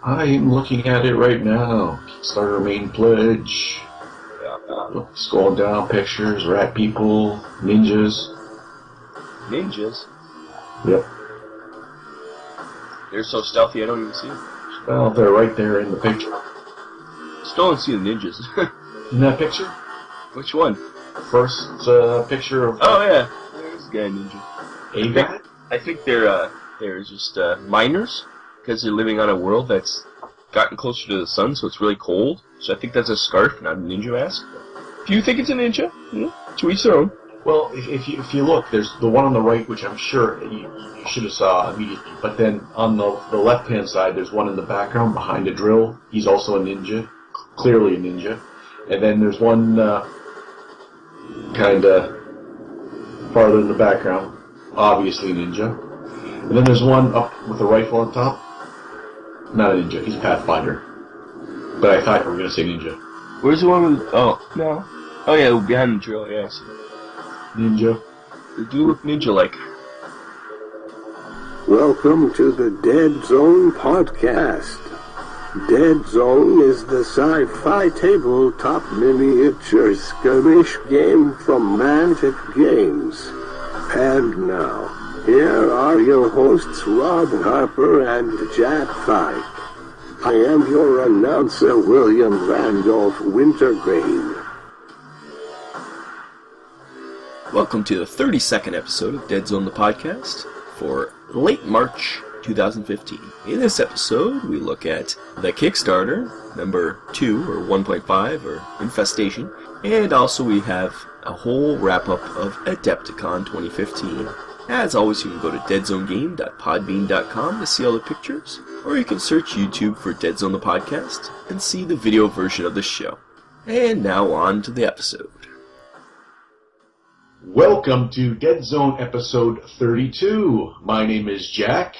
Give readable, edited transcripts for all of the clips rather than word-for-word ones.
I am looking at it right now. Kickstarter main pledge. Scroll down, pictures, rat people, ninjas. Ninjas? Yep. They're so stealthy I don't even see them. Well, they're right there in the picture. Still don't see the ninjas. In that picture? Which one? First picture of... Oh, yeah. There's a guy ninja. A guy? I think they're just miners, because they're living on a world that's gotten closer to the sun, so it's really cold. So I think that's a scarf, not a ninja mask. If you think it's a ninja, to each their own. Well, if you look, there's the one on the right, which I'm sure you should have saw immediately. But then on the left-hand side, there's one in the background behind a drill. He's also a ninja, clearly a ninja. And then there's one kind of farther in the background, obviously a ninja. And then there's one up with a rifle on top. Not a ninja, he's a pathfinder. But I thought you were going to say ninja. Where's the one with... Oh, no. Oh, yeah, behind the drill, yeah, I see. Ninja. They do look ninja-like. Welcome to the Deadzone podcast. Deadzone is the sci-fi tabletop miniature skirmish game from Mantic Games. And now, here are your hosts Rob Harper and Jack Fike. I am your announcer, William Randolph Wintergreen. Welcome to the 32nd episode of Deadzone the podcast for late March 2015. In this episode, we look at the Kickstarter, number 2 or 1.5 or Infestation, and also we have a whole wrap-up of Adepticon 2015. As always, you can go to deadzonegame.podbean.com to see all the pictures, or you can search YouTube for Deadzone the podcast and see the video version of the show. And now on to the episode. Welcome to Deadzone episode 32. My name is Jack.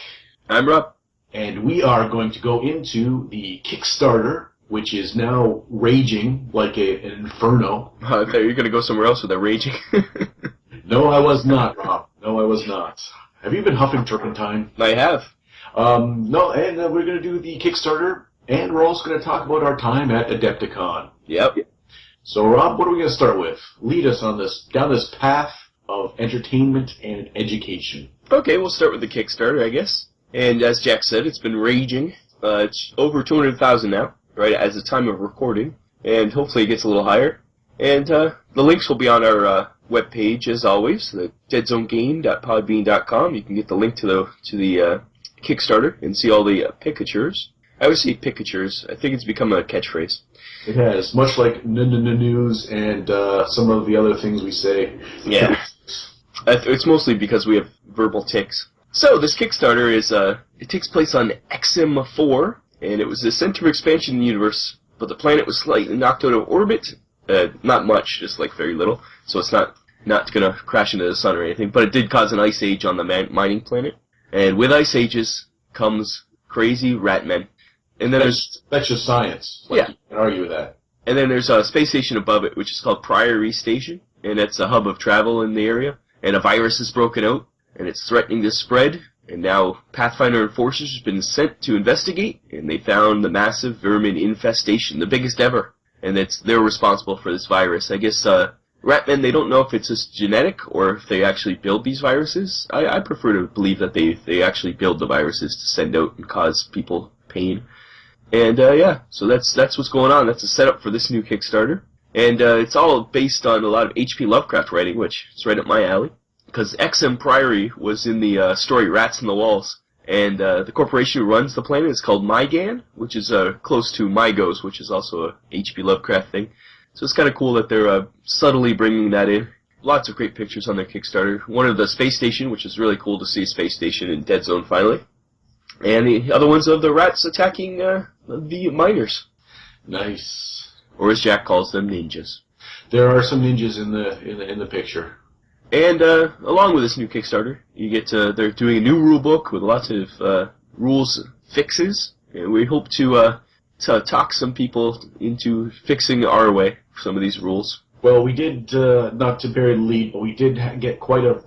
I'm Rob. And we are going to go into the Kickstarter, which is now raging like an inferno. I thought you were going to go somewhere else with that raging. No, I was not, Rob. No, I was not. Have you been huffing turpentine? I have. No, and we're going to do the Kickstarter, and we're also going to talk about our time at Adepticon. Yep. So, Rob, what are we going to start with? Lead us on down this path of entertainment and education. Okay, we'll start with the Kickstarter, I guess. And as Jack said, it's been raging. It's over 200,000 now, right, as the time of recording. And hopefully it gets a little higher. And the links will be on our webpage, as always, the deadzonegame.podbean.com. You can get the link to the Kickstarter and see all the pictures. I always say pictures. I think it's become a catchphrase. It has, much like news and some of the other things we say. Yeah. It's mostly because we have verbal tics. So, this Kickstarter is, it takes place on XM 4, and it was the center of expansion in the universe, but the planet was slightly knocked out of orbit. Not much, just like very little. So it's not going to crash into the sun or anything, but it did cause an ice age on the mining planet. And with ice ages comes crazy rat men. And then that's just science. Yeah. You can argue with that. And then there's a space station above it, which is called Priory Station, and it's a hub of travel in the area. And a virus has broken out, and it's threatening to spread. And now Pathfinder enforcers have been sent to investigate, and they found the massive vermin infestation, the biggest ever. And they're responsible for this virus. I guess Ratmen, they don't know if it's just genetic or if they actually build these viruses. I prefer to believe that they actually build the viruses to send out and cause people pain. And yeah, so that's what's going on. That's a setup for this new Kickstarter. And it's all based on a lot of H.P. Lovecraft writing, which is right up my alley. Because XM Priory was in the story Rats in the Walls. And the corporation who runs the planet is called Mygan, which is close to Mygos, which is also a H.P. Lovecraft thing. So it's kind of cool that they're subtly bringing that in. Lots of great pictures on their Kickstarter. One of the space station, which is really cool to see a space station in Deadzone finally. And the other ones of the rats attacking the miners. Nice. Or as Jack calls them, ninjas. There are some ninjas in the picture. And along with this new Kickstarter, you get they're doing a new rule book with lots of rules fixes, and we hope to talk some people into fixing our way some of these rules. Well, we did not to bury the lead, but we did get quite a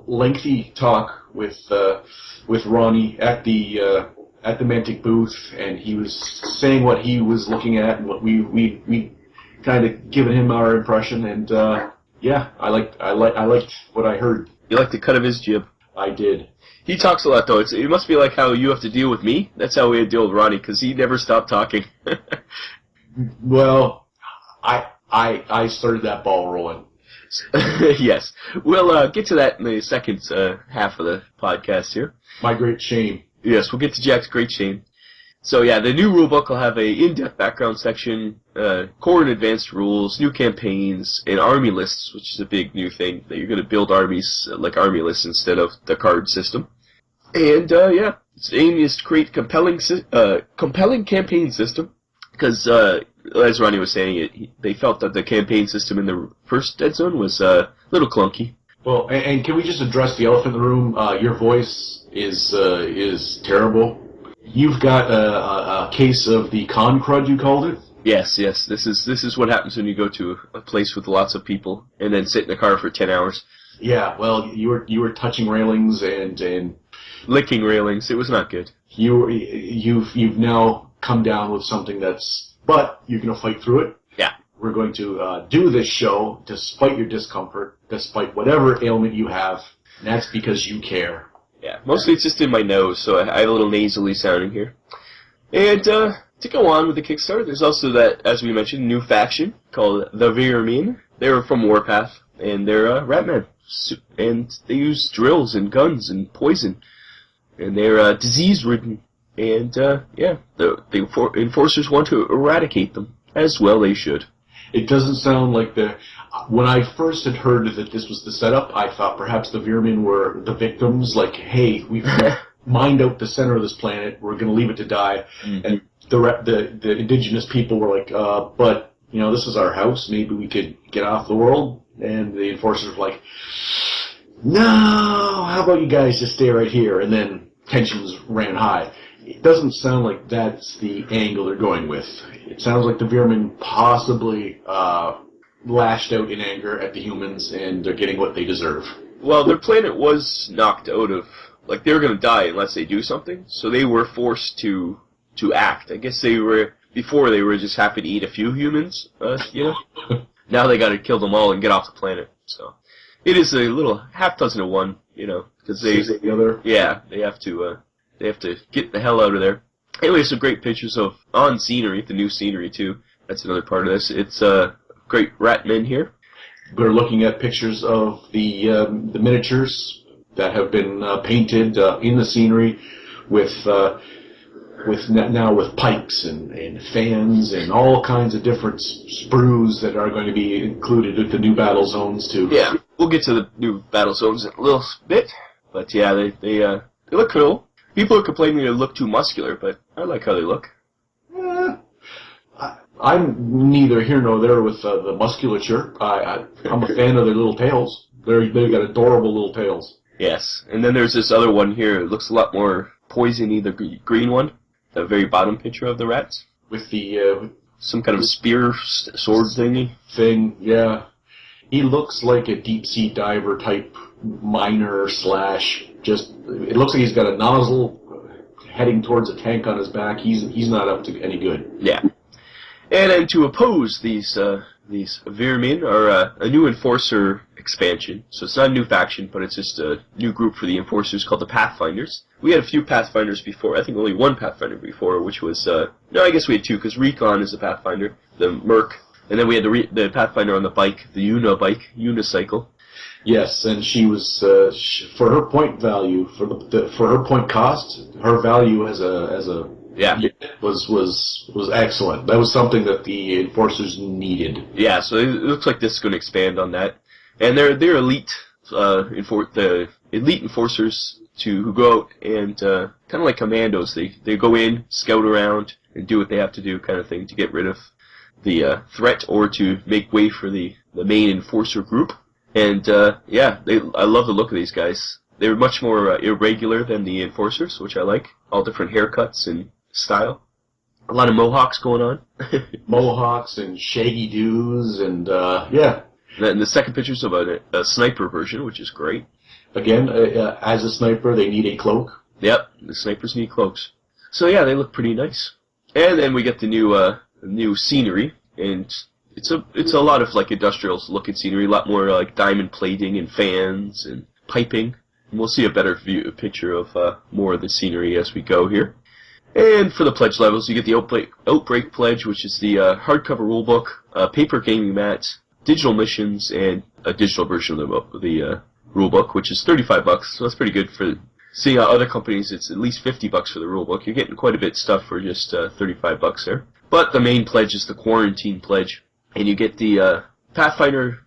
lengthy talk with Ronnie at the at the Mantic booth, and he was saying what he was looking at and what we kind of given him our impression, and yeah, I liked what I heard. You like the cut of his jib? I did. He talks a lot, though. It must be like how you have to deal with me. That's how we had to deal with Ronnie, because he never stopped talking. Well, I started that ball rolling. Yes. We'll get to that in the second half of the podcast here. My great shame. Yes, we'll get to Jack's great shame. So yeah, the new rulebook will have a in-depth background section, core and advanced rules, new campaigns, and army lists, which is a big new thing, that you're going to build armies like army lists instead of the card system. And yeah, its aim is to create compelling campaign system, because as Ronnie was saying, they felt that the campaign system in the first Deadzone was a little clunky. Well, and can we just address the elephant in the room? Your voice is terrible. You've got a case of the con crud, you called it? Yes. This is what happens when you go to a place with lots of people and then sit in a car for 10 hours. Yeah, well, you were touching railings and licking railings. It was not good. You've now come down with something but you're going to fight through it. Yeah. We're going to do this show despite your discomfort, despite whatever ailment you have, and that's because you care. Yeah, mostly it's just in my nose, so I have a little nasally sounding here. And to go on with the Kickstarter, there's also that, as we mentioned, new faction called the Vermin. They're from Warpath, and they're Ratman. And they use drills and guns and poison. And they're disease-ridden. And, yeah, the enforcers want to eradicate them. As well they should. It doesn't sound like when I first had heard that this was the setup, I thought perhaps the Vermin were the victims, like, hey, we've mined out the center of this planet, we're going to leave it to die. Mm-hmm. And the indigenous people were like, but, this is our house, maybe we could get off the world. And the enforcers were like, no, how about you guys just stay right here? And then tensions ran high. It doesn't sound like that's the angle they're going with. It sounds like the Vermin possibly lashed out in anger at the humans, and they're getting what they deserve. Well, their planet was knocked out of... they were going to die unless they do something, so they were forced to act. I guess before they were just happy to eat a few humans, Now they got to kill them all and get off the planet, so... It is a little half dozen to one, because they have to... They have to get the hell out of there. Anyway, some great pictures on scenery, the new scenery too. That's another part of this. It's great ratmen here. We're looking at pictures of the miniatures that have been painted in the scenery with pipes and fans and all kinds of different sprues that are going to be included with the new battle zones too. Yeah, we'll get to the new battle zones in a little bit, but yeah, they look cool. People are complaining they look too muscular, but I like how they look. I'm neither here nor there with the musculature. I'm a fan of their little tails. They've got adorable little tails. Yes, and then there's this other one here. It looks a lot more poisony, the green one. The very bottom picture of the rats. With the... some kind of spear sword thingy. Yeah. He looks like a deep-sea diver type miner / it looks like he's got a nozzle heading towards a tank on his back. He's not up to any good. Yeah. And then to oppose these Vermin are a new Enforcer expansion. So it's not a new faction, but it's just a new group for the Enforcers called the Pathfinders. We had a few Pathfinders before. I think only one Pathfinder before, which was... no, I guess we had two, because Recon is a Pathfinder, the Merc. And then we had the Pathfinder on the bike, the unicycle. Yes, and she was for her point value, for her point cost, her value as a was excellent. That was something that the enforcers needed. Yeah, so it looks like this is going to expand on that, and they're elite the elite enforcers who go out and kind of like commandos. They go in, scout around, and do what they have to do, kind of thing, to get rid of the threat or to make way for the main enforcer group. And, yeah, I love the look of these guys. They're much more irregular than the enforcers, which I like. All different haircuts and style. A lot of mohawks going on. Mohawks and shaggy doos and, yeah. And the second picture's about a sniper version, which is great. Again, as a sniper, they need a cloak. Yep, the snipers need cloaks. So yeah, they look pretty nice. And then we get the new scenery, and it's a lot of like industrial looking scenery, a lot more like diamond plating and fans and piping. And we'll see a better picture of more of the scenery as we go here. And for the pledge levels, you get the Outbreak Pledge, which is the hardcover rulebook, paper gaming mats, digital missions, and a digital version of the rulebook, which is $35. So that's pretty good for seeing how other companies. It's at least $50 for the rulebook. You're getting quite a bit of stuff for just $35 there. But the main pledge is the Quarantine Pledge, and you get the Pathfinder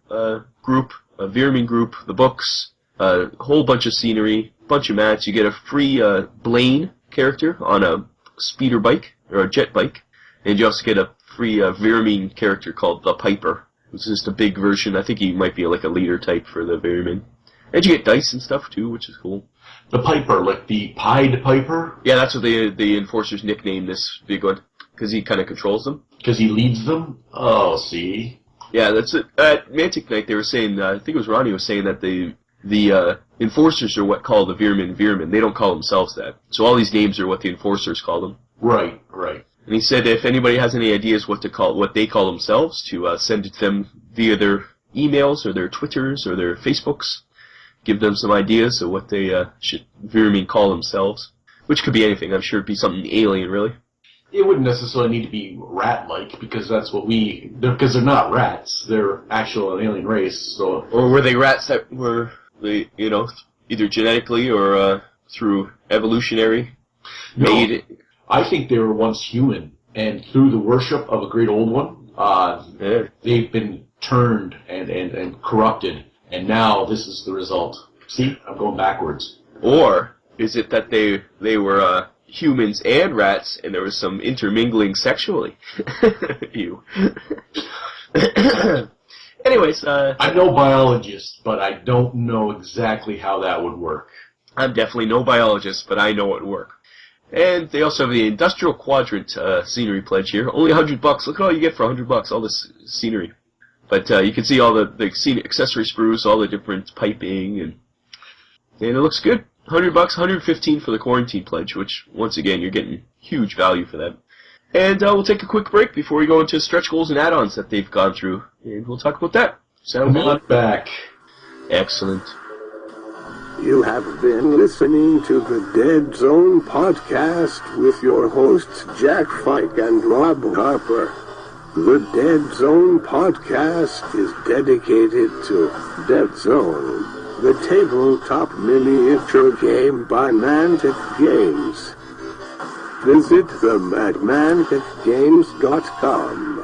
group, a Veerman group, the books, a whole bunch of scenery, bunch of mats. You get a free Blaine character on a speeder bike, or a jet bike, and you also get a free Veerman character called the Piper, which is just a big version. I think he might be like a leader type for the Veerman. And you get dice and stuff too, which is cool. The Piper, like the Pied Piper? Yeah, that's what the enforcers nicknamed this big one, because he kind of controls them. Because he leads them? Oh, see? Yeah, that's it. At Mantic Night, they were saying, I think it was Ronnie was saying that the enforcers are what call the Veerman. They don't call themselves that. So all these names are what the enforcers call them. Right. And he said if anybody has any ideas what they call themselves, to send it to them via their emails or their Twitters or their Facebooks. Give them some ideas of what they should Veerman call themselves. Which could be anything. I'm sure it'd be something alien, really. It wouldn't necessarily need to be rat-like, because that's what because they're not rats. They're actual alien race, so... Or were they rats that were, either genetically or through evolutionary made? No, I think they were once human, and through the worship of a great old one, they've been turned and corrupted, and now this is the result. See? I'm going backwards. Or is it that they were humans and rats, and there was some intermingling sexually? Ew. Anyways, I'm no biologist, but I don't know exactly how that would work. I'm definitely no biologist, but I know it would work. And they also have the Industrial Quadrant scenery pledge here. Only $100. Look at all you get for $100, all this scenery. But you can see all the scenic accessory sprues, all the different piping, and it looks good. $100, $115 for the Quarantine Pledge, which, once again, you're getting huge value for that. And we'll take a quick break before we go into stretch goals and add-ons that they've gone through, and we'll talk about that. Sound good? Not back. Excellent. You have been listening to the Deadzone podcast with your hosts Jack Fike and Rob Harper. The Deadzone podcast is dedicated to Deadzone, the tabletop miniature game by Mantic Games. Visit them at manticgames.com.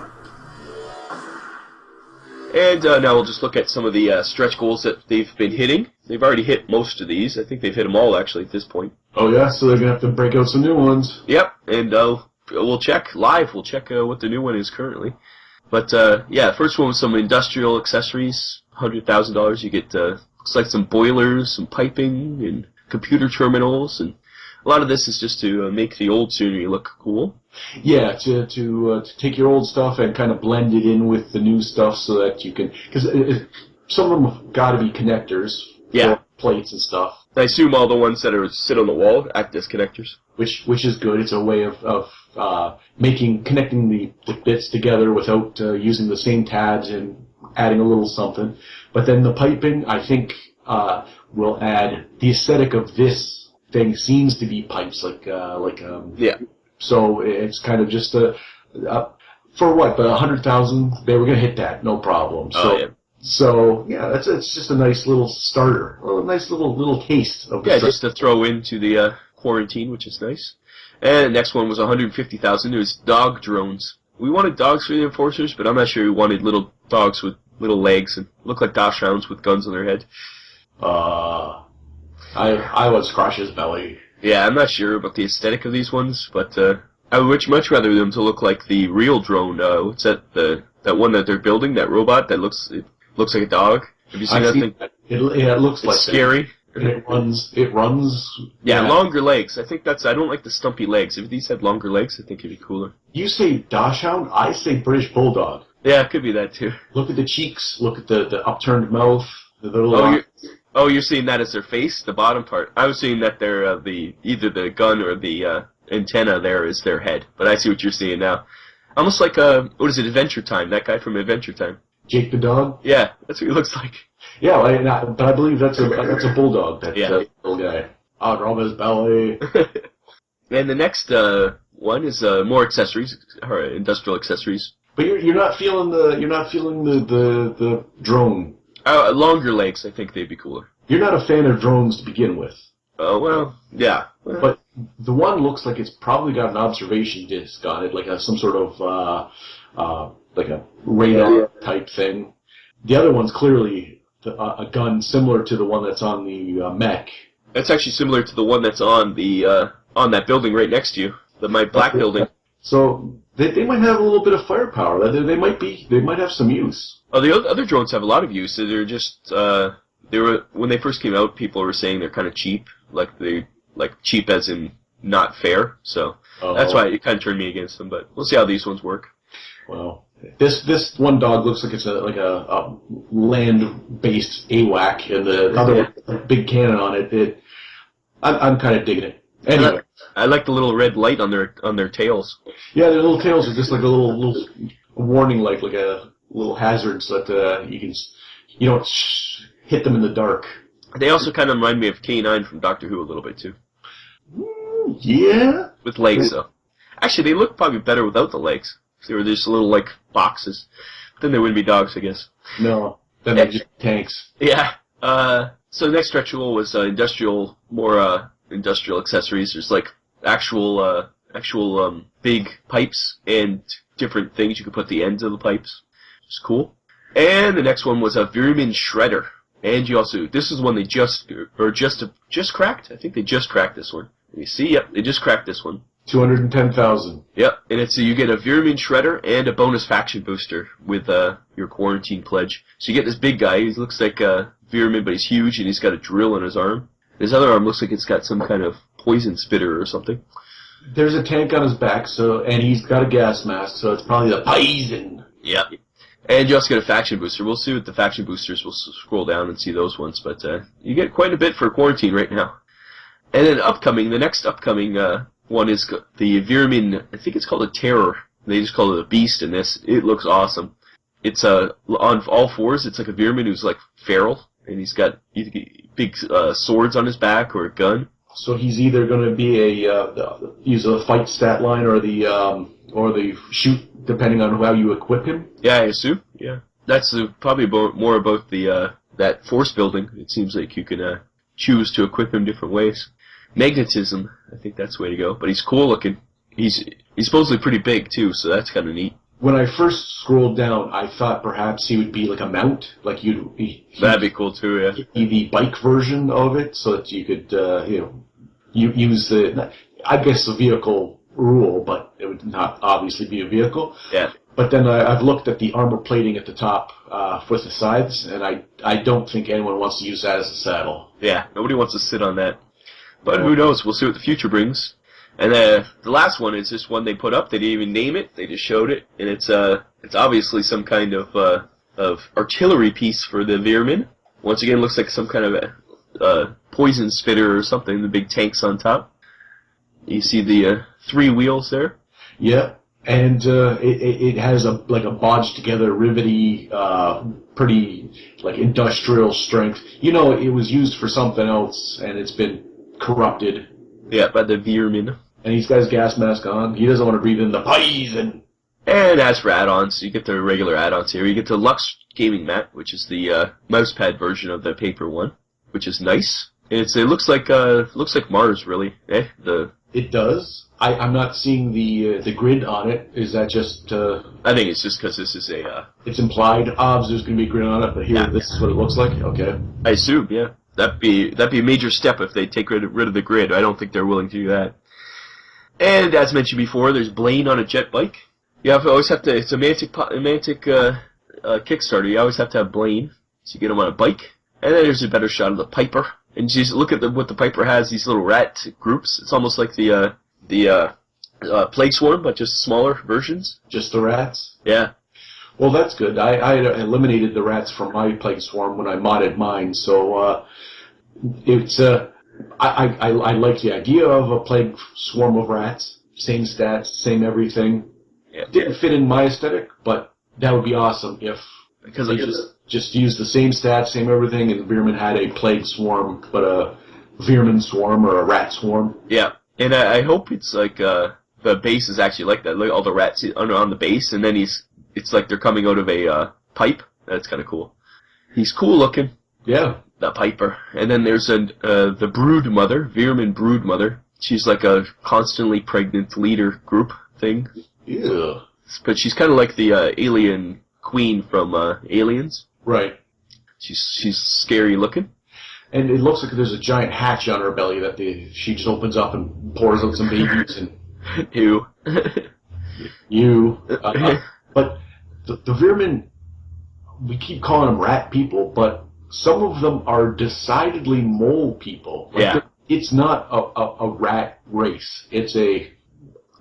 And now we'll just look at some of the stretch goals that they've been hitting. They've already hit most of these. I think they've hit them all, actually, at this point. Oh, yeah? So they're going to have to break out some new ones. Yep, and we'll check live. We'll check what the new one is currently. But, the first one was some industrial accessories. $100,000. You get, looks like some boilers, some piping, and computer terminals, and a lot of this is just to make the old scenery look cool. Yeah, to take your old stuff and kind of blend it in with the new stuff so that you can... Because some of them have got to be connectors. Yeah. For plates and stuff. I assume all the ones that sit on the wall act as connectors. Which is good. It's a way of connecting the bits together without using the same tabs and adding a little something. But then the piping, I think, will add... The aesthetic of this thing seems to be pipes, yeah. So it's kind of just for what, the 100,000, they were going to hit that, no problem. So it's just a nice little starter, a nice little taste of the just to throw into the quarantine, which is nice. And the next one was 150,000. It was dog drones. We wanted dogs for the enforcers, but I'm not sure we wanted little dogs with little legs and look like dachshunds with guns on their head. I would scratch his belly. Yeah, I'm not sure about the aesthetic of these ones, but I would much rather them to look like the real drone. What's that? That one that they're building, that robot that looks like a dog. Have you seen that thing? It looks it's like scary. It runs. Yeah, longer legs. I think I don't like the stumpy legs. If these had longer legs, I think it'd be cooler. You say dachshund, I say British bulldog. Yeah, it could be that too. Look at the cheeks. Look at the upturned mouth. The little. You're seeing that as their face, the bottom part. I was seeing that they're either the gun or the antenna there is their head. But I see what you're seeing now. Almost like what is it, Adventure Time? That guy from Adventure Time. Jake the dog? Yeah, that's what he looks like. Yeah, but I believe that's a bulldog, that little guy. I'll rub his belly. And the next one is more accessories, or industrial accessories. But you're not feeling the drone. Longer legs, I think they'd be cooler. You're not a fan of drones to begin with. Oh, well, yeah. But the one looks like it's probably got an observation disc on it, like some sort of like a radar type thing. The other one's clearly a gun similar to the one that's on the mech. That's actually similar to the one that's on the on that building right next to you, my black building. So they might have a little bit of firepower. They might have some use. Oh, the other drones have a lot of use. They're just when they first came out, people were saying they're kind of cheap, like cheap as in not fair. So that's why it kind of turned me against them. But we'll see how these ones work. Well, this one dog looks like it's a land-based AWAC, and the other one with a big cannon on it. I'm kind of digging it. Anyway, I like the little red light on their tails. Yeah, their little tails are just like a little warning light, like a little hazard, so that you don't hit them in the dark. They also kind of remind me of K9 from Doctor Who a little bit too. Yeah, with legs though. Actually, they look probably better without the legs. They were just little like boxes. Then they wouldn't be dogs, I guess. No, then they're just tanks. Yeah. So the next ritual was more industrial accessories. There's like actual big pipes and different things you could put the ends of the pipes. It's cool. And the next one was a vermin shredder. And this is one they just cracked. I think they just cracked this one. Let me see. Yep, they just cracked this one. 210,000. Yep, and you get a vermin shredder and a bonus faction booster with your quarantine pledge. So you get this big guy. He looks like a vermin, but he's huge, and he's got a drill in his arm. His other arm looks like it's got some kind of poison spitter or something. There's a tank on his back, and he's got a gas mask, so it's probably the poison. Yep. And you also get a faction booster. We'll see what the faction boosters. We'll scroll down and see those ones, but you get quite a bit for quarantine right now. And then the next upcoming one is the Vermin. I think it's called a Terror. They just call it a Beast in this. It looks awesome. It's on all fours. It's like a Vermin who's like feral, and he's got big swords on his back or a gun. So he's either going to be use a fight stat line or the shoot, depending on how you equip him. Yeah, I assume. Yeah, that's probably more about that force building. It seems like you can choose to equip him different ways. Magnetism, I think that's the way to go. But he's cool looking. He's supposedly pretty big too, so that's kind of neat. When I first scrolled down, I thought perhaps he would be like a mount, like that'd be cool too, yeah. The bike version of it, so that you could use I guess the vehicle rule, but it would not obviously be a vehicle. Yeah. But then I've looked at the armor plating at the top with the sides, and I don't think anyone wants to use that as a saddle. Yeah, nobody wants to sit on that. But who knows? We'll see what the future brings. And the last one is this one they put up. They didn't even name it. They just showed it, and it's obviously some kind of artillery piece for the Vermin. Once again, looks like some kind of poison spitter or something. The big tanks on top. You see the 3 wheels there. Yeah, and it has a bodged together, rivety, pretty like industrial strength. It was used for something else, and it's been corrupted. Yeah, by the Vermin. And he's got his gas mask on. He doesn't want to breathe in the poison. And as for add-ons, you get the regular add-ons here. You get the Lux Gaming Mat, which is the mousepad version of the paper one, which is nice. And it looks like Mars, really. It does. I'm not seeing the grid on it. Is that just? I think it's just because this is It's implied. There's going to be a grid on it, but here, this is what it looks like. Okay. I assume, yeah. That'd be a major step if they take rid of the grid. I don't think they're willing to do that. And as mentioned before, there's Blaine on a jet bike. Always have to. It's a Mantic Kickstarter. You always have to have Blaine, so you get him on a bike. And then there's a better shot of the Piper. And just look at what the Piper has. These little rat groups. It's almost like the Plague Swarm, but just smaller versions. Just the rats. Yeah. Well, that's good. I eliminated the rats from my Plague Swarm when I modded mine, so it's I like the idea of a plague swarm of rats. Same stats, same everything. Yeah. Didn't fit in my aesthetic, but that would be awesome if Because they just used the same stats, same everything, and Veerman had a plague swarm, but a Veerman swarm or a rat swarm. Yeah, and I hope it's like the base is actually like that. Like all the rats on the base, and then it's like they're coming out of a pipe. That's kind of cool. He's cool looking. Yeah. The Piper. And then there's the brood mother, Veerman brood mother. She's like a constantly pregnant leader group thing. Yeah. But she's kind of like the alien queen from Aliens. Right. She's scary looking. And it looks like there's a giant hatch on her belly that she just opens up and pours out some babies and... Ew. But the Veerman, we keep calling them rat people, but some of them are decidedly mole people. Like yeah. It's not a rat race. It's a...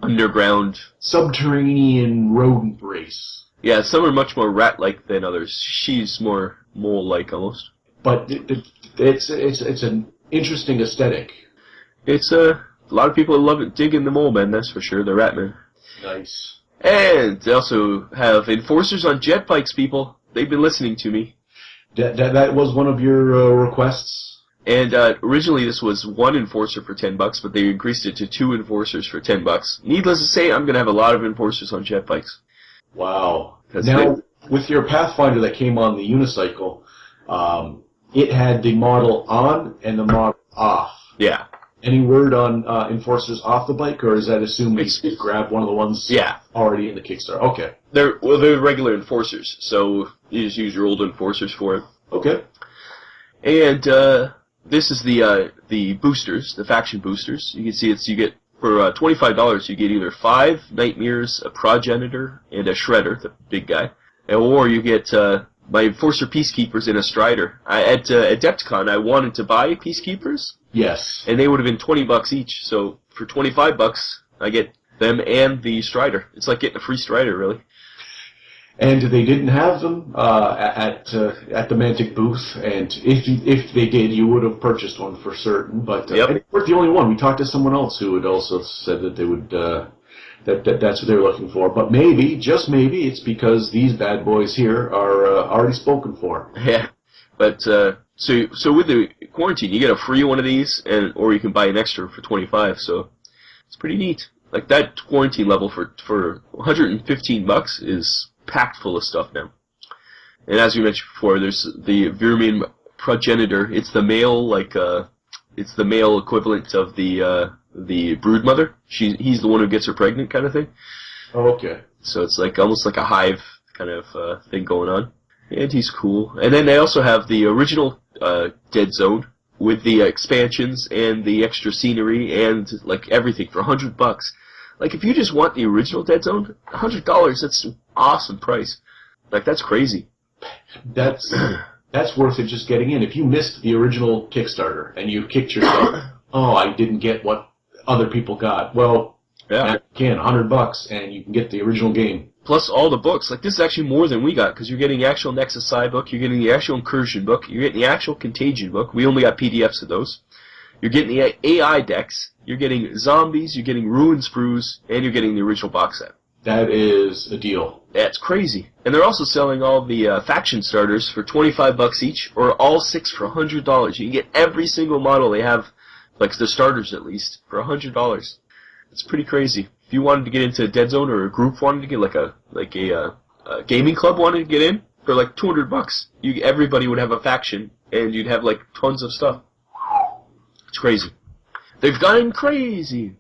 underground... subterranean rodent race. Yeah, some are much more rat-like than others. She's more mole-like, almost. But it's an interesting aesthetic. It's a lot of people love it, digging the mole men, that's for sure, the rat men. Nice. And they also have enforcers on jet bikes, people. They've been listening to me. That was one of your requests? And originally this was one enforcer for $10, but they increased it to 2 enforcers for $10. Needless to say, I'm going to have a lot of enforcers on jet bikes. Wow. Now, with your Pathfinder that came on the unicycle, it had the model on and the model off. Yeah. Any word on enforcers off the bike, or is that assumed you grab one of the ones already in the Kickstarter? Okay. They're regular enforcers, so you just use your old enforcers for it. Okay. And this is the boosters, the faction boosters. You can see you get for $25 you get either 5 Nightmares, a Progenitor, and a Shredder, the big guy, or you get my Enforcer Peacekeepers and a Strider. At Adepticon, I wanted to buy Peacekeepers. Yes. And they would have been $20 each. So for $25, I get them and the Strider. It's like getting a free Strider, really. And they didn't have them at the Mantic booth, and if they did, you would have purchased one for certain. But yep. We're the only one. We talked to someone else who had also said that they would that's what they were looking for. But maybe, just maybe, it's because these bad boys here are already spoken for. Yeah, but so with the quarantine, you get a free one of these, or you can buy an extra for $25. So it's pretty neat. Like that quarantine level for $115 is packed full of stuff now. And as we mentioned before, there's the Veerman Progenitor. It's the male, it's the male equivalent of the broodmother. He's the one who gets her pregnant, kind of thing. Oh, okay. So it's like almost like a hive kind of thing going on. And he's cool. And then they also have the original Deadzone with the expansions and the extra scenery and like everything for $100. Like if you just want the original Deadzone, $100, that's an awesome price. Like that's crazy. That's worth it just getting in. If you missed the original Kickstarter and you kicked yourself, oh, I didn't get what other people got. Well, yeah, again, $100 and you can get the original game. Plus all the books. Like this is actually more than we got because you're getting the actual Nexus Psi book, you're getting the actual Incursion book, you're getting the actual Contagion book. We only got PDFs of those. You're getting the AI decks, you're getting zombies, you're getting Ruin Sprues, and you're getting the original box set. That is a deal. That's crazy. And they're also selling all the faction starters for $25 each, or all 6 for $100. You can get every single model they have, like the starters at least, for $100. It's pretty crazy. If you wanted to get into Deadzone, or a group wanted to get like a gaming club wanted to get in for like $200, everybody would have a faction, and you'd have like tons of stuff. It's crazy. They've gotten crazy.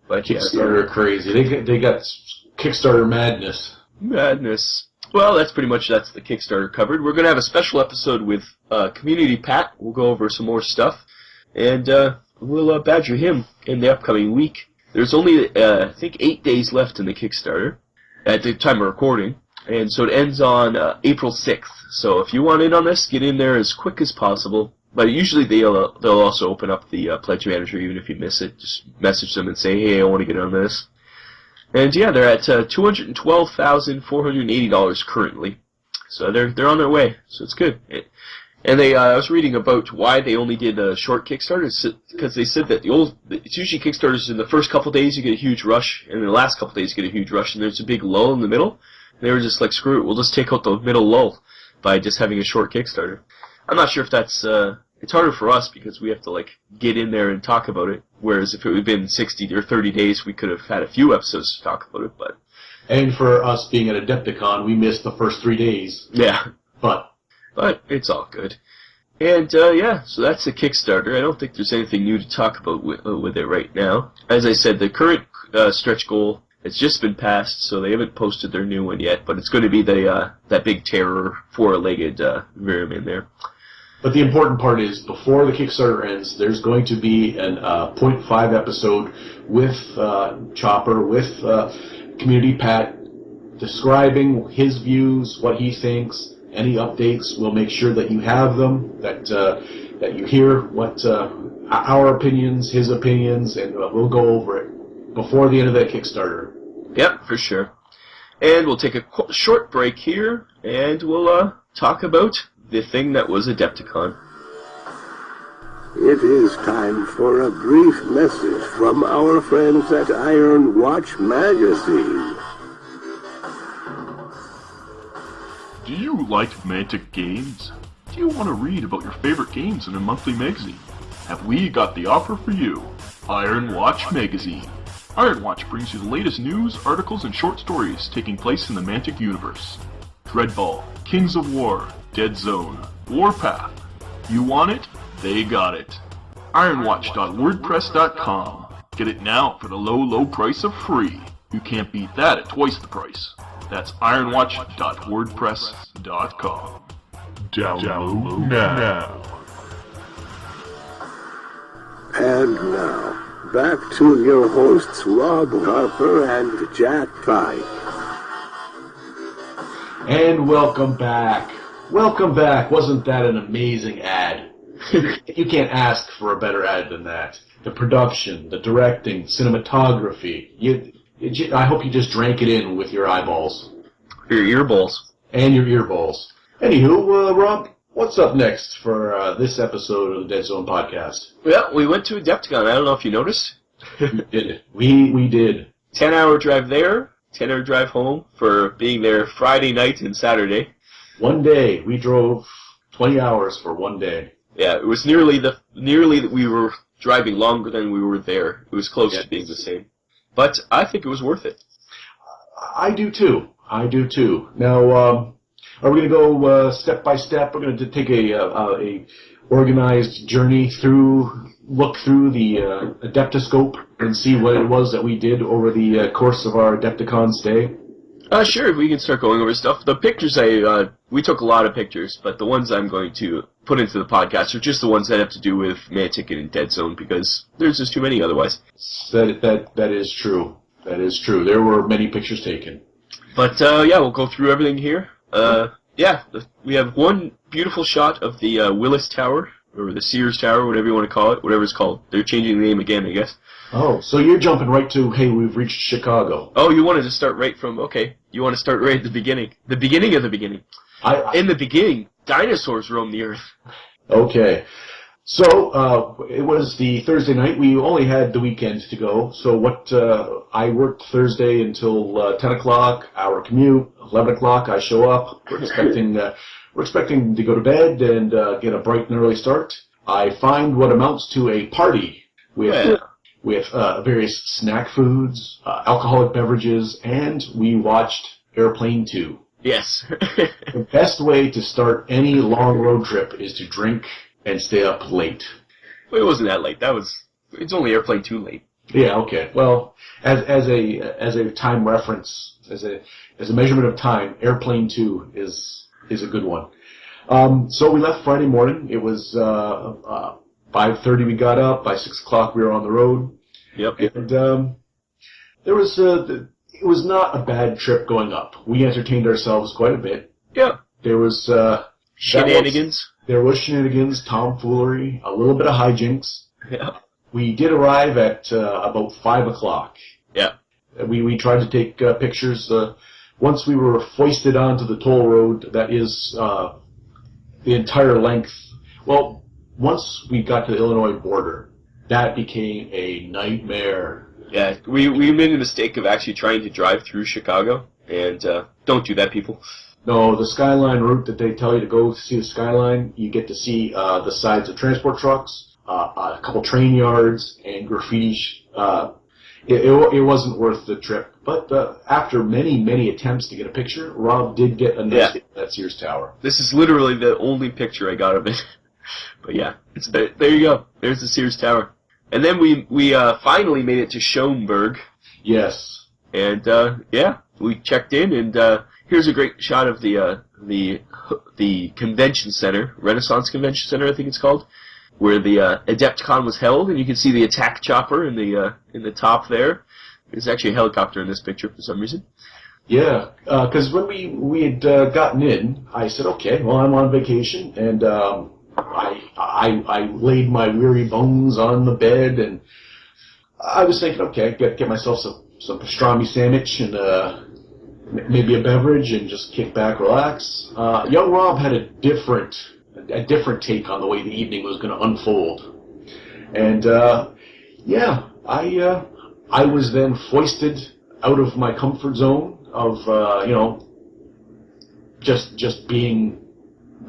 But Kickstarter crazy. They got Kickstarter madness. Madness. Well, that's the Kickstarter covered. We're going to have a special episode with Community Pat. We'll go over some more stuff. And we'll badger him in the upcoming week. There's only, I think, 8 days left in the Kickstarter at the time of recording. And so it ends on April 6th. So if you want in on this, get in there as quick as possible. But usually they'll also open up the pledge manager even if you miss it. Just message them and say, hey, I want to get on this. And yeah, they're at $212,480 currently. So they're on their way. So it's good. And I was reading about why they only did a short Kickstarter, because they said that it's usually Kickstarters in the first couple days you get a huge rush, and in the last couple days you get a huge rush, and there's a big lull in the middle. And they were just like, screw it, we'll just take out the middle lull by just having a short Kickstarter. I'm not sure if that's, it's harder for us because we have to like get in there and talk about it, whereas if it would have been 60 or 30 days we could have had a few episodes to talk about it, but... And for us being at Adepticon, we missed the first 3 days. Yeah. But it's all good. And, yeah, so that's the Kickstarter. I don't think there's anything new to talk about with it right now. As I said, the current stretch goal has just been passed, so they haven't posted their new one yet, but it's going to be that big terror, four-legged Verum in there. But the important part is, before the Kickstarter ends, there's going to be an 0.5 episode with Chopper, with Community Pat, describing his views, what he thinks, any updates. We'll make sure that you have them, that you hear what our opinions, his opinions, and we'll go over it before the end of that Kickstarter. Yep, for sure. And we'll take a short break here, and we'll talk about the thing that was Adepticon. It is time for a brief message from our friends at Iron Watch Magazine. Do you like Mantic games? Do you want to read about your favorite games in a monthly magazine? Have we got the offer for you? Iron Watch Magazine. Iron Watch brings you the latest news, articles, and short stories taking place in the Mantic universe. Dreadball, Kings of War, Deadzone, Warpath. You want it? They got it. Ironwatch.wordpress.com. Get it now for the low price of free. You can't beat that at twice the price. That's ironwatch.wordpress.com. Download now. And now, back to your hosts Rob Harper and Jack Pike. And welcome back. Welcome back. Wasn't that an amazing ad? You can't ask for a better ad than that. The production, the directing, cinematography. I hope you just drank it in with your eyeballs. Your earballs. And your earballs. Anywho, Rob, what's up next for this episode of the Deadzone podcast? Well, we went to Adepticon. I don't know if you noticed. We did. We did. 10-hour drive there, 10-hour drive home for being there Friday night and Saturday. One day. We drove 20 hours for one day. Yeah, it was nearly that we were driving longer than we were there. It was close to being the same. But I think it was worth it. I do too. Now, are we going to go step by step? We're going to take a organized journey look through the Adeptoscope and see what it was that we did over the course of our Adepticon stay. Sure, we can start going over stuff. The pictures we took a lot of pictures, but the ones I'm going to put into the podcast are just the ones that have to do with Mantic and Deadzone, because there's just too many otherwise. That is true. That is true. There were many pictures taken. But, yeah, we'll go through everything here. We have one beautiful shot of the Willis Tower, or the Sears Tower, whatever you want to call it, whatever it's called. They're changing the name again, I guess. Oh, so you're jumping right to, hey, we've reached Chicago. Oh, you wanted to start right from, okay. You want to start right at the beginning. The beginning of the beginning. In the beginning, dinosaurs roamed the earth. Okay. So, it was the Thursday night. We only had the weekend to go. So I worked Thursday until 10 o'clock, our commute. 11 o'clock, I show up. We're expecting to go to bed and get a bright and early start. I find what amounts to a party with various snack foods, alcoholic beverages, and we watched Airplane 2. Yes. The best way to start any long road trip is to drink and stay up late. Well, it wasn't that late. It's only Airplane 2 late. Yeah, okay. Well, as a time reference, as a measurement of time, Airplane 2 is a good one. So we left Friday morning. It was 5:30 we got up. By 6 o'clock we were on the road. Yep. And it was not a bad trip going up. We entertained ourselves quite a bit. Yeah. There was shenanigans. There was shenanigans, tomfoolery, a little bit of hijinks. Yeah. We did arrive at about 5 o'clock. Yeah. We tried to take pictures. Once we were foisted onto the toll road, that is the entire length. Well, once we got to the Illinois border, that became a nightmare. Yeah, we made the mistake of actually trying to drive through Chicago, and don't do that, people. No, the Skyline route that they tell you to go see the Skyline, you get to see the sides of transport trucks, a couple train yards, and graffiti. It wasn't worth the trip. But after many attempts to get a picture, Rob did get a nice hit at that Sears Tower. This is literally the only picture I got of it. But yeah, there you go. There's the Sears Tower. And then we finally made it to Schoenberg. Yes. And we checked in, and here's a great shot of the convention center, Renaissance Convention Center, I think it's called, where the Adepticon was held, and you can see the attack chopper in the top there. There's actually a helicopter in this picture for some reason. Yeah, because when we had gotten in, I said, okay, well, I'm on vacation, and I laid my weary bones on the bed, and I was thinking, okay, get myself some pastrami sandwich and maybe a beverage, and just kick back, relax. Young Rob had a different take on the way the evening was going to unfold, and I was then foisted out of my comfort zone of just being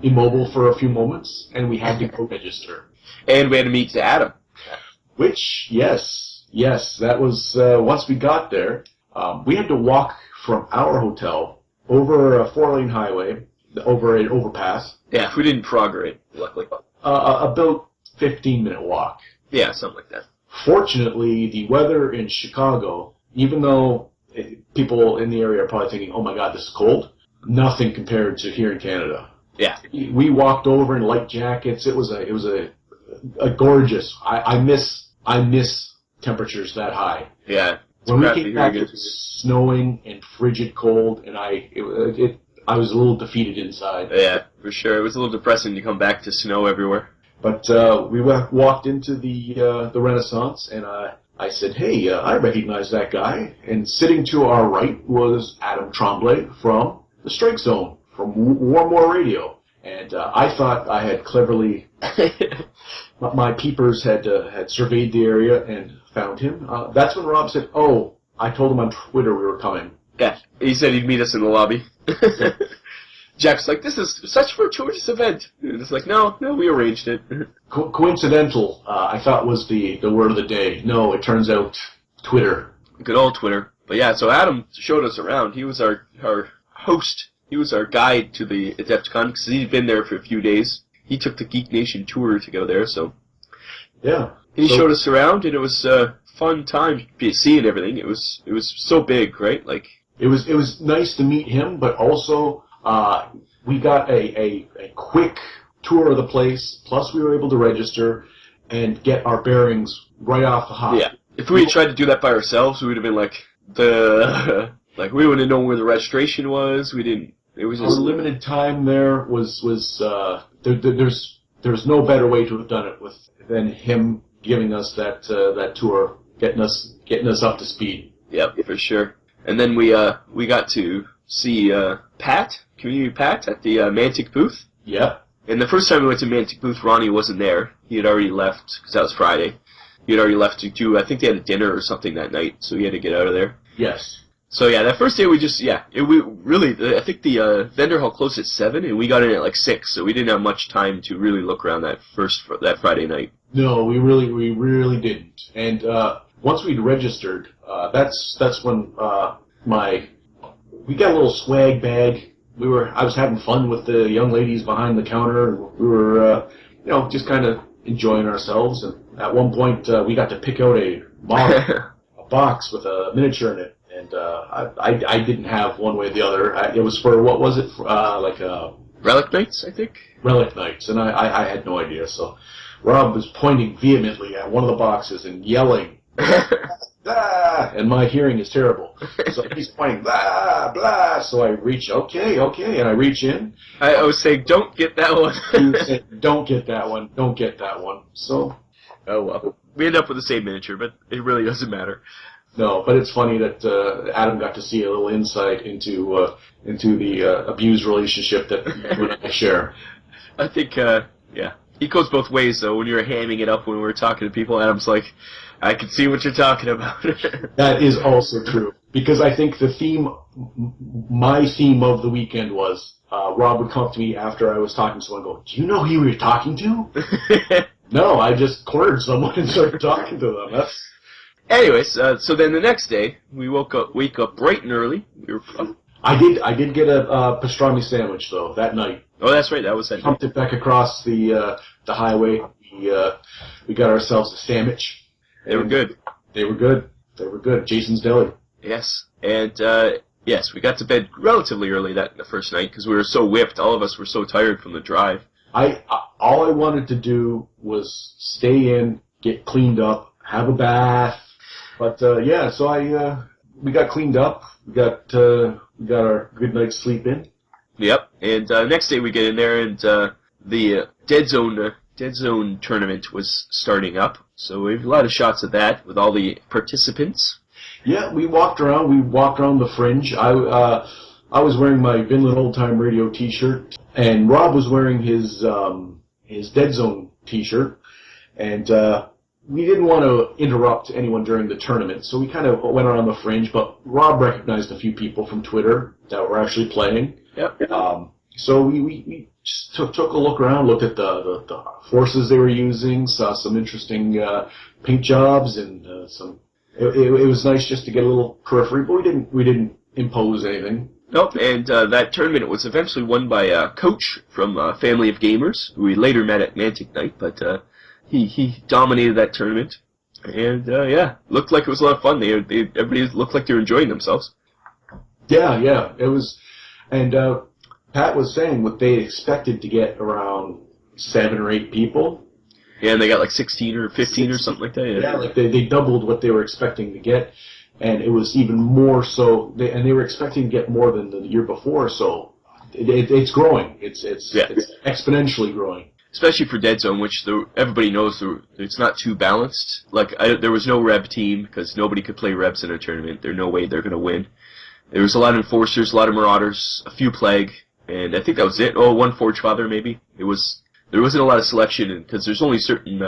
immobile for a few moments, and we had to go register. And we had to meet Adam. Which, yes, that was, once we got there, we had to walk from our hotel over a 4-lane highway, over an overpass. Yeah, we didn't prograde, luckily. About 15-minute walk. Yeah, something like that. Fortunately, the weather in Chicago, even though people in the area are probably thinking, oh my god, this is cold, nothing compared to here in Canada. Yeah. We walked over in light jackets. It was a gorgeous. I miss temperatures that high. Yeah. When we came back, it was snowing and frigid cold, and I was a little defeated inside. Yeah, for sure. It was a little depressing to come back to snow everywhere. But we walked into the Renaissance, and I said, hey, I recognize that guy. And sitting to our right was Adam Tremblay from the Strike Zone, from Warmore Radio. And I thought I had cleverly, my peepers had surveyed the area and found him. That's when Rob said, oh, I told him on Twitter we were coming. Yeah, he said he'd meet us in the lobby. Jack's like, this is such a fortuitous event. And it's like, no, we arranged it. Coincidental, I thought was the word of the day. No, it turns out Twitter. Good old Twitter. But yeah, so Adam showed us around. He was our host. He was our guide to the Adepticon because he'd been there for a few days. He took the Geek Nation tour to go there, so. Yeah. He showed us around, and it was a fun time seeing everything. It was so big, right? Like, it was nice to meet him, but also we got a quick tour of the place. Plus, we were able to register and get our bearings right off the hop. Yeah. If we had tried to do that by ourselves, we would have been like we wouldn't have known where the registration was. We didn't. It was just our limited time. There was there's no better way to have done it than him giving us that tour, getting us up to speed. Yep, for sure. And then we got to see Community Pat at the Mantic booth. Yep. And the first time we went to Mantic booth, Ronnie wasn't there. He had already left because that was Friday. He had already left to do. I think they had a dinner or something that night, so he had to get out of there. Yes. So yeah, that first day we just I think the vendor hall closed at 7 and we got in at like 6, so we didn't have much time to really look around that Friday night. No, we really didn't. And once we'd registered, that's when we got a little swag bag. I was having fun with the young ladies behind the counter. We were just kind of enjoying ourselves. And at one point we got to pick out a box with a miniature in it. And I didn't have one way or the other. It was for, what was it? Relic Knights, I think? Relic Knights, and I had no idea. So Rob was pointing vehemently at one of the boxes and yelling, ah! And my hearing is terrible. So he's pointing, blah, blah. So I reach, okay, and I reach in. I was saying, don't get that one. He said, don't get that one. So. Oh, well. We end up with the same miniature, but it really doesn't matter. No, but it's funny that Adam got to see a little insight into the abused relationship that you and I share. I think, yeah. It goes both ways, though. When you're hamming it up when we're talking to people, Adam's like, I can see what you're talking about. That is also true. Because I think my theme of the weekend was, Rob would come up to me after I was talking to someone and go, do you know who you were talking to? No, I just cornered someone and started talking to them. Anyways, so then the next day, we wake up bright and early. I did get a pastrami sandwich, though, that night. Oh, that's right, that was that. Pumped it back across the highway. We got ourselves a sandwich. They were good. They were good. Jason's Deli. Yes, and yes, we got to bed relatively early the first night because we were so whipped. All of us were so tired from the drive. All I wanted to do was stay in, get cleaned up, have a bath. But yeah, so we got cleaned up. We got our good night's sleep in. Yep, and next day we get in there, and the Deadzone tournament was starting up. So we have a lot of shots of that with all the participants. Yeah, we walked around. We walked around the fringe. I was wearing my Vinland Old Time Radio T-shirt, and Rob was wearing his Deadzone T-shirt, and we didn't want to interrupt anyone during the tournament, so we kind of went around the fringe. But Rob recognized a few people from Twitter that were actually playing. Yep. So we just took a look around, looked at the forces they were using, saw some interesting paint jobs, and some. It was nice just to get a little periphery, but we didn't impose anything. Nope, and that tournament was eventually won by a coach from Family of Gamers, who we later met at Mantic Night, but he dominated that tournament, and yeah, looked like it was a lot of fun. Everybody looked like they were enjoying themselves. Yeah, it was, and Pat was saying what they expected to get around 7 or 8 people. Yeah, and they got like 16 or 15 or something like that. Yeah, like they doubled what they were expecting to get, and it was even more so. And they were expecting to get more than the year before. So it's growing. It's exponentially growing. Especially for Deadzone, which everybody knows it's not too balanced. Like there was no Reb team because nobody could play Rebs in a tournament. There's no way they're going to win. There was a lot of Enforcers, a lot of Marauders, a few Plague, and I think that was it. Oh, one Forge Father maybe. There wasn't a lot of selection because there's only certain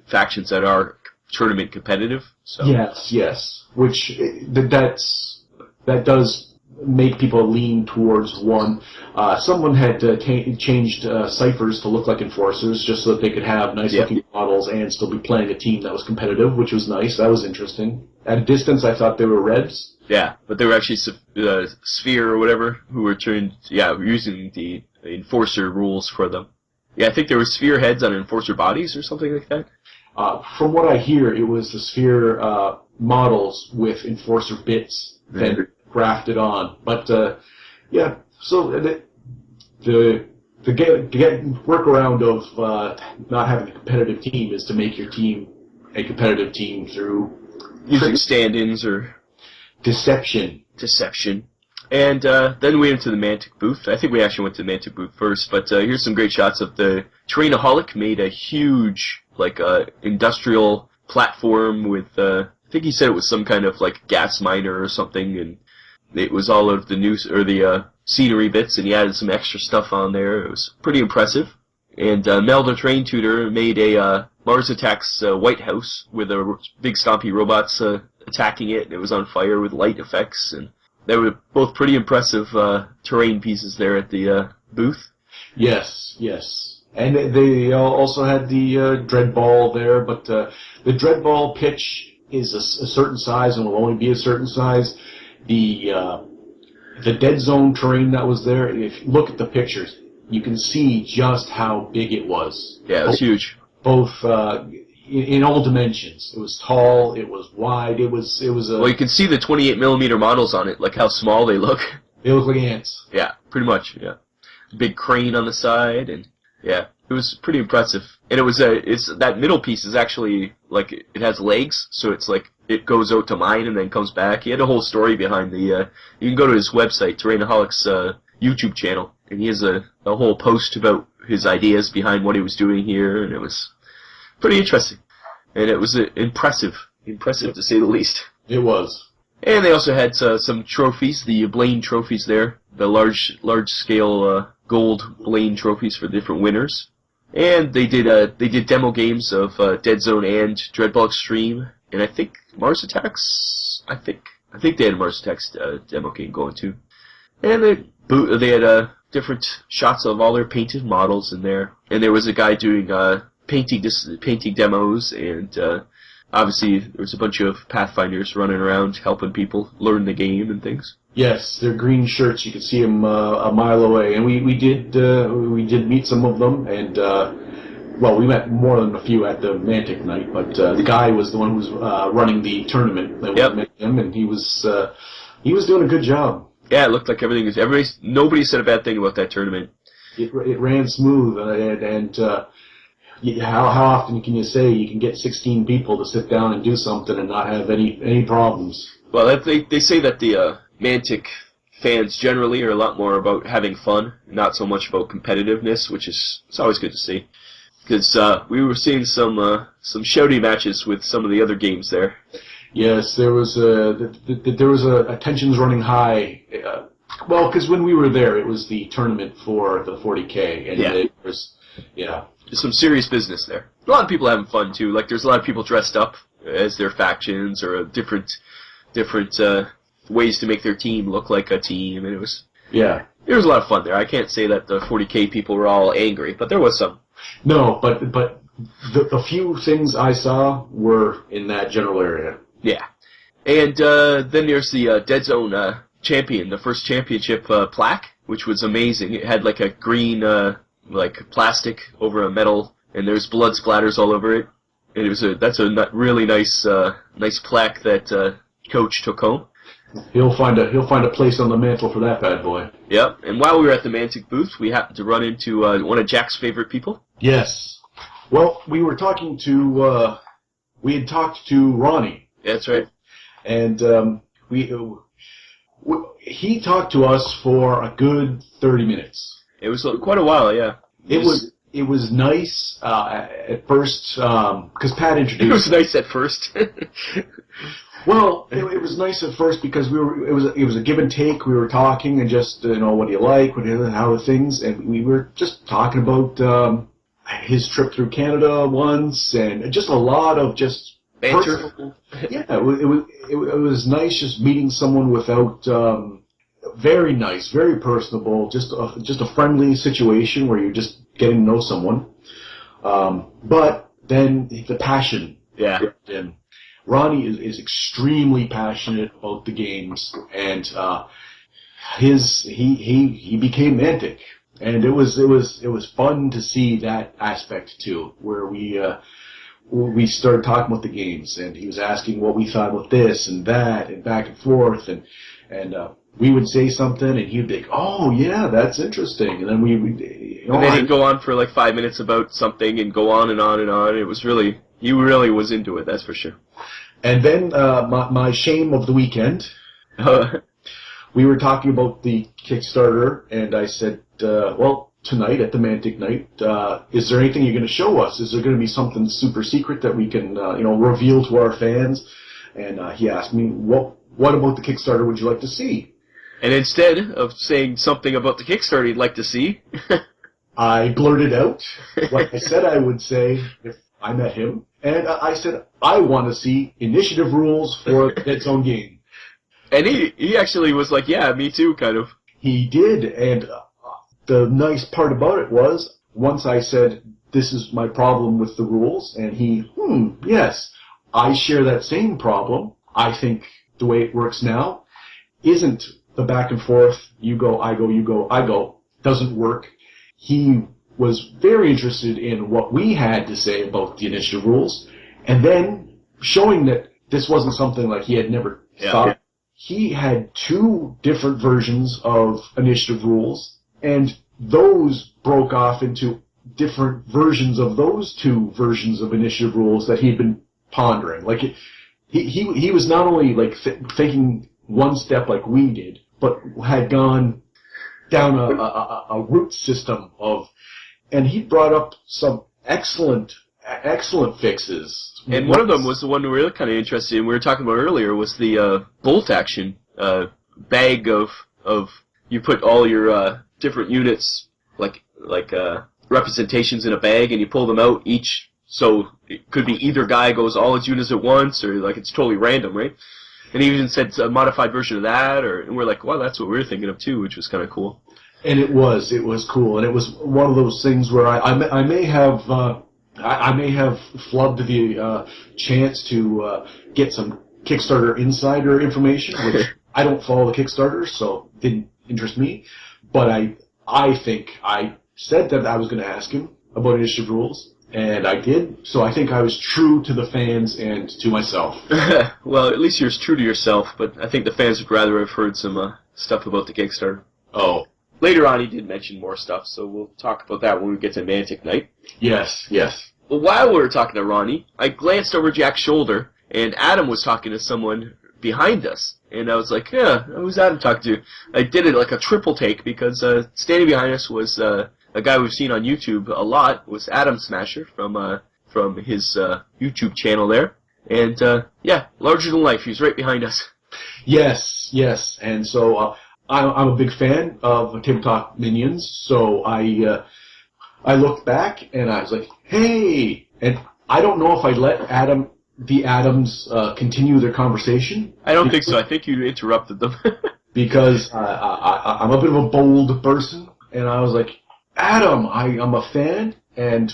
factions that are tournament competitive. So. Yes. Which that does make people lean towards one. Someone had changed ciphers to look like Enforcers just so that they could have nice-looking models and still be playing a team that was competitive, which was nice. That was interesting. At a distance, I thought they were Reds. Yeah, but they were actually Sphere or whatever who were using the Enforcer rules for them. Yeah, I think there were Sphere heads on Enforcer bodies or something like that. From what I hear, it was the Sphere models with Enforcer bits then grafted on. But yeah, so the workaround of not having a competitive team is to make your team a competitive team through using stand-ins or deception. And then we went to the Mantic booth. I think we actually went to the Mantic booth first, but here's some great shots of the Terrainaholic made a huge, industrial platform with, I think he said it was some kind of, gas miner or something, and it was all of the scenery bits, and he added some extra stuff on there. It was pretty impressive. And Mel the Train Tutor made a Mars Attacks White House with a big stompy robots attacking it, and it was on fire with light effects, and they were both pretty impressive terrain pieces there at the booth. Yes. And they also had the Dreadball there, but the Dreadball pitch is a certain size and will only be a certain size. The Deadzone terrain that was there, if you look at the pictures, you can see just how big it was. Yeah, it was huge. Both in all dimensions. It was tall, it was wide, it was Well, you can see the 28mm models on it, like how small they look. They look like ants. Yeah, pretty much, yeah. Big crane on the side, and yeah, it was pretty impressive. And it was that middle piece is actually, it has legs, so it's it goes out to mine and then comes back. He had a whole story behind you can go to his website, Terrainaholic's YouTube channel, and he has a whole post about his ideas behind what he was doing here, and it was pretty interesting. And it was impressive to say the least. It was. And they also had some trophies, the Blaine trophies there, the large scale gold Blaine trophies for different winners. And they did demo games of Deadzone and Dreadball Extreme, and I think Mars Attacks. I think they had a Mars Attacks demo game going too. And they had different shots of all their painted models in there, and there was a guy doing painting demos, and obviously there was a bunch of Pathfinders running around helping people learn the game and things. Yes, they're green shirts. You could see them a mile away, and we did meet some of them, and well, we met more than a few at the Mantic night, but the guy was the one who was running the tournament. That we met him, and he was doing a good job. Yeah, it looked like nobody said a bad thing about that tournament. It ran smooth, and how often can you say you can get 16 people to sit down and do something and not have any problems? Well, they say that the Mantic fans generally are a lot more about having fun, not so much about competitiveness, which it's always good to see. Because we were seeing some shouty matches with some of the other games there. Yes, there was tensions running high. Well, because when we were there, it was the tournament for the 40K, and it was There's some serious business there. A lot of people having fun too. Like there's a lot of people dressed up as their factions or different ways to make their team look like a team, and it was a lot of fun there. I can't say that the 40K people were all angry, but there was some. No, but the few things I saw were in that general area. Yeah. And then there's the Deadzone champion, the first championship plaque, which was amazing. It had like a green like plastic over a metal, and there's blood splatters all over it. And that's a really nice plaque that Coach took home. He'll find a place on the mantle for that bad boy. Yep. And while we were at the Mantic booth, we happened to run into one of Jack's favorite people. Yes. Well, we had talked to Ronnie. That's right. And he talked to us for a good 30 minutes. It was quite a while, yeah. It was nice at first because Pat introduced. It was nice at first. Well, it was nice at first because it was a give and take. We were talking and just what do you like, how are things, and we were just talking about his trip through Canada once, and just a lot of just banter. Yeah, it was nice just meeting someone without. Very nice, very personable, just a friendly situation where you're just getting to know someone. But then the passion. Yeah. And Ronnie is extremely passionate about the games, and he became Mantic, and it was fun to see that aspect too, where we started talking about the games, and he was asking what we thought about this and that, and back and forth, and we would say something, and he'd be like, "Oh yeah, that's interesting," and then we would, and then he'd go on for like 5 minutes about something, and go on and on and on. It was he really was into it, that's for sure. And then my shame of the weekend, we were talking about the Kickstarter, and I said, well, tonight at the Mantic night, is there anything you're going to show us? Is there going to be something super secret that we can reveal to our fans? And he asked me, what about the Kickstarter would you like to see? And instead of saying something about the Kickstarter you'd like to see, I blurted out what I said I would say if I met him. And I said, I want to see initiative rules for a Deadzone game. And he actually was like, yeah, me too, kind of. He did, and the nice part about it was, once I said, this is my problem with the rules, and he, yes, I share that same problem. I think the way it works now isn't the back and forth, you go, I go, you go, I go, doesn't work. He was very interested in what we had to say about the initiative rules, and then showing that this wasn't something like he had never thought. Yeah. He had 2 different versions of initiative rules, and those broke off into different versions of those 2 versions of initiative rules that he'd been pondering. Like he was not only like thinking one step like we did, but had gone down a root system of, and he brought up some excellent fixes. And one of them was the one we were kind of interested in. We were talking about earlier was the bolt action bag of you put all your different units representations in a bag, and you pull them out each. So it could be either guy goes all his units at once, or like it's totally random, right? And he even said a modified version of that, and we're like, well, that's what we were thinking of too, which was kind of cool. And it was cool, and it was one of those things where I may have flubbed the chance to get some Kickstarter insider information, which I don't follow the Kickstarter, so it didn't interest me. But I think I said that I was going to ask him about initiative rules, and I did. So I think I was true to the fans and to myself. Well, at least you're true to yourself, but I think the fans would rather have heard some stuff about the Kickstarter. Oh. Later on, he did mention more stuff, so we'll talk about that when we get to Mantic Night. Yes. Well, while we were talking to Ronnie, I glanced over Jack's shoulder, and Adam was talking to someone behind us. And I was like, yeah, who's Adam talking to? I did it like a triple take, because standing behind us was a guy we've seen on YouTube a lot, was Adam Smasher from his YouTube channel there. And, yeah, larger than life. He was right behind us. Yes. And so I'm a big fan of Tabletop Minions, so I looked back, and I was like, hey! And I don't know if I let the Adams continue their conversation. I don't think so. I think you interrupted them. Because I'm a bit of a bold person, and I was like, Adam, I'm a fan, and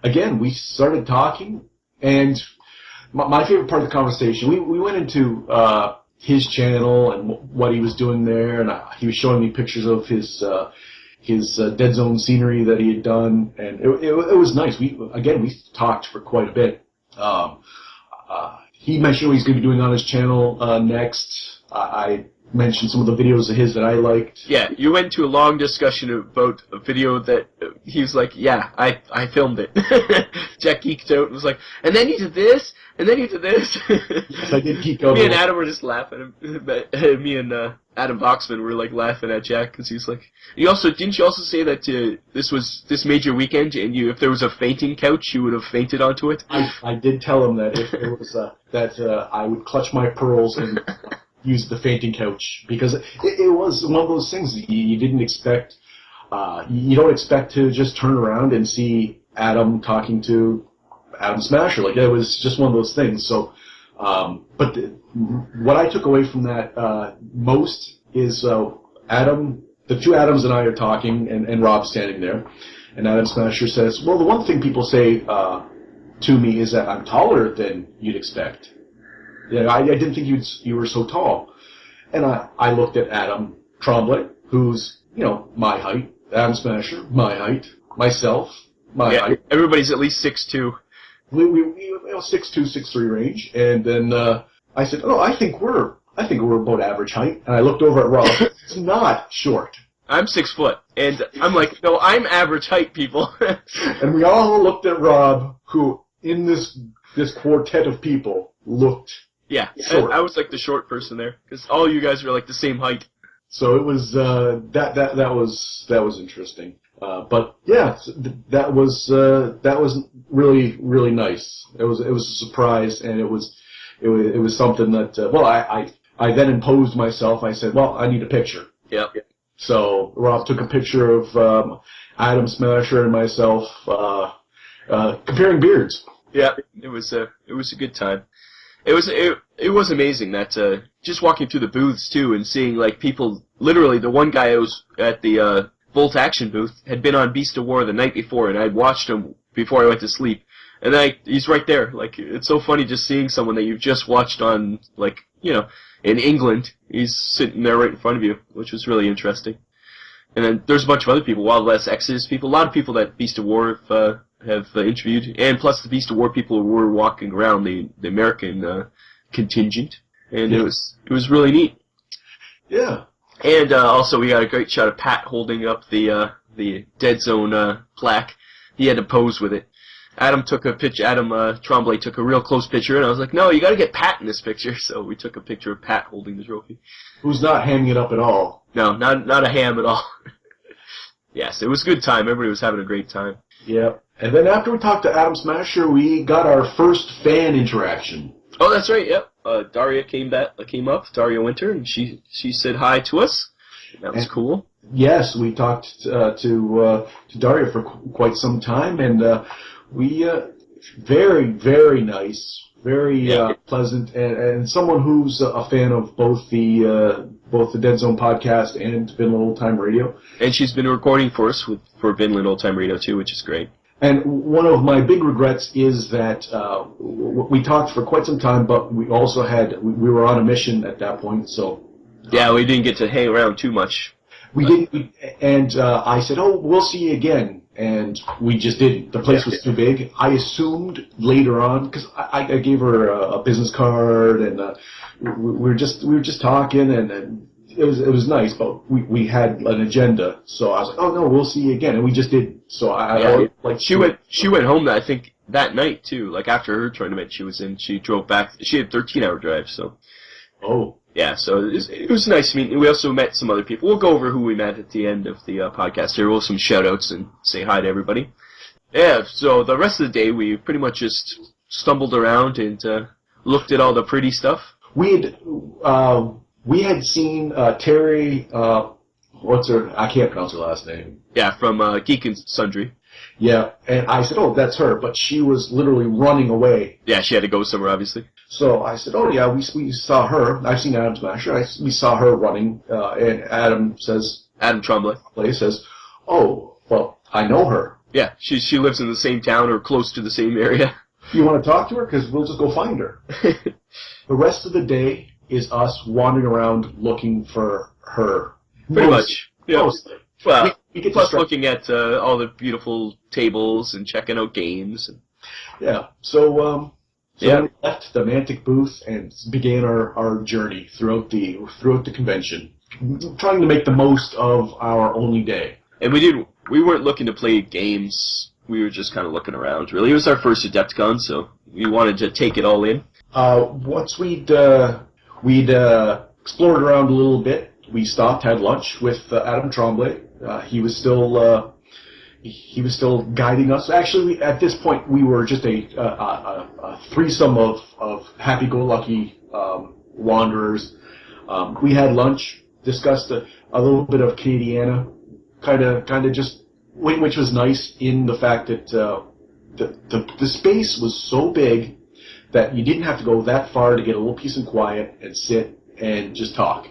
again, we started talking, and my favorite part of the conversation, we went into his channel and what he was doing there, and he was showing me pictures of his Deadzone scenery that he had done, and it was nice. We talked for quite a bit. He mentioned what he's going to be doing on his channel next. I mentioned some of the videos of his that I liked. Yeah, you went into a long discussion about a video that he was like, yeah, I filmed it. Jack geeked out and was like, and then you did this, and then you did this. Yes, I did geek out. Me and Adam were just laughing. Me and Adam Boxman were like laughing at Jack because he was like, didn't you also say that this major weekend, and if there was a fainting couch, you would have fainted onto it? I did tell him that if there was I would clutch my pearls and use the fainting couch, because it was one of those things you didn't expect. You don't expect to just turn around and see Adam talking to Adam Smasher. Like, it was just one of those things. So, but what I took away from that most is Adam, the two Adams and I are talking, and Rob's standing there, and Adam Smasher says, well, the one thing people say to me is that I'm taller than you'd expect. Yeah, I didn't think you were so tall. And I looked at Adam Tremblay, who's, my height, Adam Smasher, my height, myself, my height. Everybody's at least 6'2". We 6'2", 6'3" range. And then I said, I think we're about average height. And I looked over at Rob. It's not short. I'm 6 foot. And I'm like, no, I'm average height, people. And we all looked at Rob, who, in this quartet of people, looked... Yeah, I was like the short person there, because all you guys were like the same height. So it was that was interesting. But yeah, that was really, really nice. It was a surprise, and it was something that I then imposed myself. I said, well, I need a picture. Yep. So Rob took a picture of Adam Smasher and myself comparing beards. Yeah, it was a good time. It was amazing that just walking through the booths too and seeing like people, literally the one guy who was at the Bolt Action booth had been on Beast of War the night before, and I'd watched him before I went to sleep, and then he's right there. Like, it's so funny just seeing someone that you've just watched on, like, in England. He's sitting there right in front of you, which was really interesting. And then there's a bunch of other people, Wild West Exodus people, a lot of people that Beast of War have interviewed, and plus the Beast of War people who were walking around, the American contingent, and it was really neat. Yeah. And also we got a great shot of Pat holding up the Deadzone plaque. He had to pose with it. Adam took a picture. Adam Tremblay took a real close picture, and I was like, no, you got to get Pat in this picture. So we took a picture of Pat holding the trophy. Who's not hamming it up at all? No, not a ham at all. Yes, it was a good time. Everybody was having a great time. Yep. And then after we talked to Adam Smasher, we got our first fan interaction. Oh, that's right. Yep. Daria came up, Daria Winter, and she said hi to us. That was cool. Yes, we talked to Daria for quite some time, and we very, very nice, very pleasant, and someone who's a fan of both the Deadzone podcast and Vinland Old Time Radio. And she's been recording for us for Vinland Old Time Radio too, which is great. And one of my big regrets is that we talked for quite some time, but we also we were on a mission at that point, so... Yeah, we didn't get to hang around too much. We didn't, and I said, "Oh, we'll see you again," and we just didn't. The place was too big. I assumed later on, because I gave her a business card, and we were just talking, and it was nice, but we had an agenda. So I was like, "Oh no, we'll see you again," and we just didn't. So she went home I think that night too. Like after her tournament, she drove back. She had a 13-hour drive, so. Oh. Yeah, so it was nice meeting. We also met some other people. We'll go over who we met at the end of the podcast here. We'll have some shout-outs and say hi to everybody. Yeah, so the rest of the day, we pretty much just stumbled around and looked at all the pretty stuff. We had seen Terry, what's her, I can't pronounce her last name. Yeah, from Geek and Sundry. Yeah, and I said, "Oh, that's her," but she was literally running away. Yeah, she had to go somewhere, obviously. So I said, "Oh yeah, we saw her. I've seen Adam Smasher. We saw her running." And Adam Tremblay says, "Oh, well, I know her." Yeah, she lives in the same town or close to the same area. You want to talk to her? Because we'll just go find her. The rest of the day is us wandering around looking for her. Pretty much. Yeah. Mostly. Well, we get plus looking at all the beautiful tables and checking out games. Yeah. So then we left the Mantic booth and began our journey throughout the convention, trying to make the most of our only day. And we weren't looking to play games. We were just kind of looking around. Really, it was our first Adepticon, so we wanted to take it all in. Once we'd explored around a little bit, we stopped, had lunch with Adam Tremblay. He was still guiding us. Actually, at this point, we were just a threesome of happy-go-lucky wanderers. We had lunch, discussed a little bit of Canadiana, kind of just, which was nice in the fact that the space was so big that you didn't have to go that far to get a little peace and quiet and sit and just talk.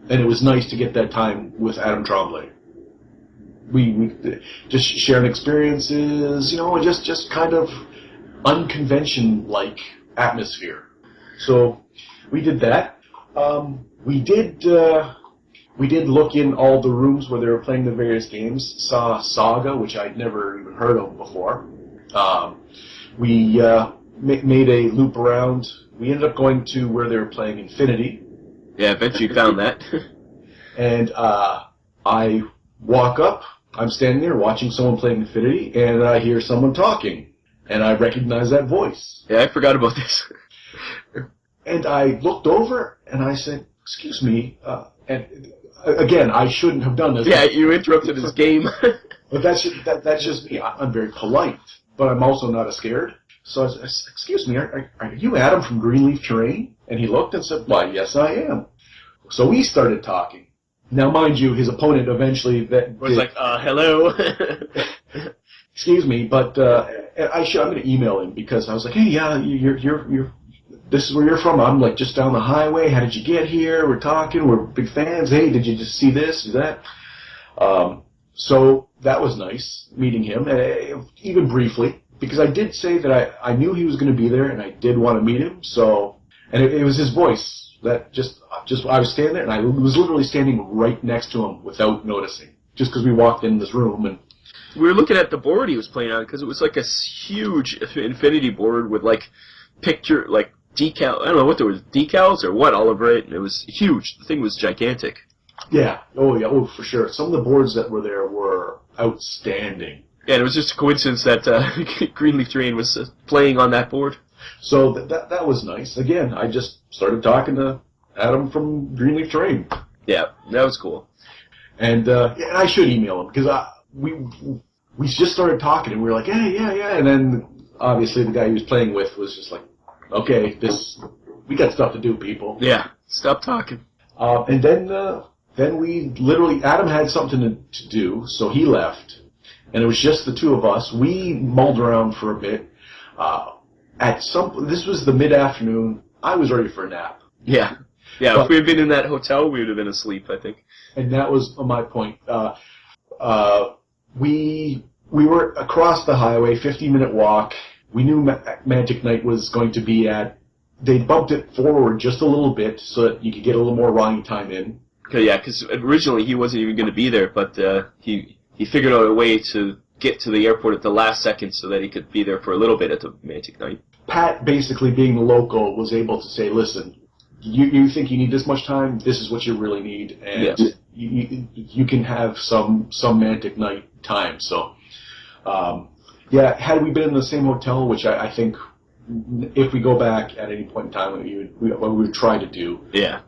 And it was nice to get that time with Adam Tremblay. We just sharing experiences, just kind of unconvention-like atmosphere. So we did that. We did look in all the rooms where they were playing the various games. Saw Saga, which I'd never even heard of before. We made a loop around. We ended up going to where they were playing Infinity. Yeah, eventually found that. And I walk up. I'm standing there watching someone playing Infinity, and I hear someone talking. And I recognize that voice. Yeah, I forgot about this. And I looked over, and I said, "Excuse me." And again, I shouldn't have done this. Yeah, you interrupted his game. But that's just me. I'm very polite, but I'm also not scared. So I said, "Excuse me, are you Adam from Greenleaf Terrain?" And he looked and said, "Why, yes, I am." So we started talking. Now, mind you, his opponent eventually was like, hello. Excuse me, but I'm going to email him because I was like, "Hey, yeah, you're this is where you're from. I'm like just down the highway. How did you get here? We're talking. We're big fans. Hey, did you just see this, see that?" So that was nice meeting him, even briefly, because I did say that I knew he was going to be there and I did want to meet him. So, and it was his voice that just I was standing there and I was literally standing right next to him without noticing, just because we walked in this room and. We were looking at the board he was playing on because it was like a huge Infinity board with like decal. I don't know what there was, decals or what all over it, and it was huge. The thing was gigantic. Yeah. Oh, for sure. Some of the boards that were there were outstanding. Yeah, and it was just a coincidence that Greenleaf Terrain was playing on that board. So that was nice. Again, I just started talking to Adam from Greenleaf Terrain. Yeah, that was cool. And I should email him because we just started talking and we were like, yeah, and then obviously the guy he was playing with was just like, "Okay, we got stuff to do, people." Yeah, stop talking. And then then we literally, Adam had something to do, so he left. And it was just the two of us. We mulled around for a bit. This was the mid-afternoon. I was ready for a nap. Yeah. Yeah, if we had been in that hotel, we would have been asleep, I think. And that was my point. We were across the highway, 50-minute walk. We knew Magic Night was going to be at... They bumped it forward just a little bit so that you could get a little more riding time in. Yeah, because originally he wasn't even going to be there, but he figured out a way to get to the airport at the last second so that he could be there for a little bit at the Magic Night. Pat, basically being the local, was able to say, listen, you think you need this much time, this is what you really need, and you can have some Magic Night time. So, had we been in the same hotel, which I think if we go back at any point in time, we would try to do. Yeah.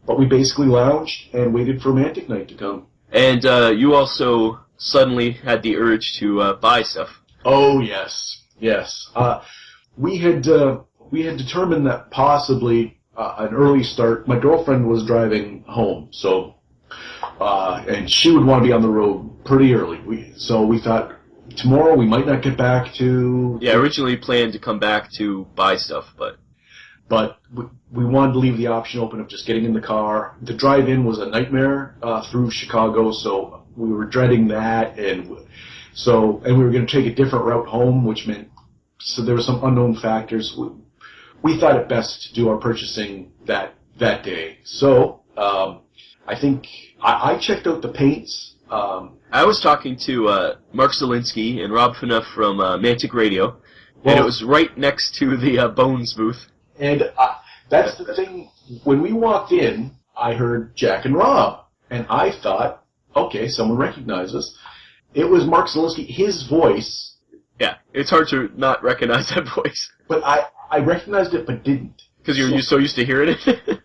But we basically lounged and waited for Magic Night to come. And you also suddenly had the urge to buy stuff. Oh, yes. Yes. We had determined that possibly an early start. My girlfriend was driving home, so and she would want to be on the road pretty early. So we thought tomorrow we might not get back to... Yeah, originally planned to come back to buy stuff, But we wanted to leave the option open of just getting in the car. The drive-in was a nightmare through Chicago, so we were dreading that, and we were going to take a different route home, which meant there were some unknown factors. We thought it best to do our purchasing that day. So I think I checked out the paints. I was talking to Mark Zielinski and Rob Fanuff from Mantic Radio, and it was right next to the Bones booth. And that's the thing. When we walked in, I heard Jack and Rob, and I thought, okay, someone recognized us. It was Mark Zielinski. His voice. Yeah, it's hard to not recognize that voice. But I recognized it, but didn't. Because you're so used to hearing it.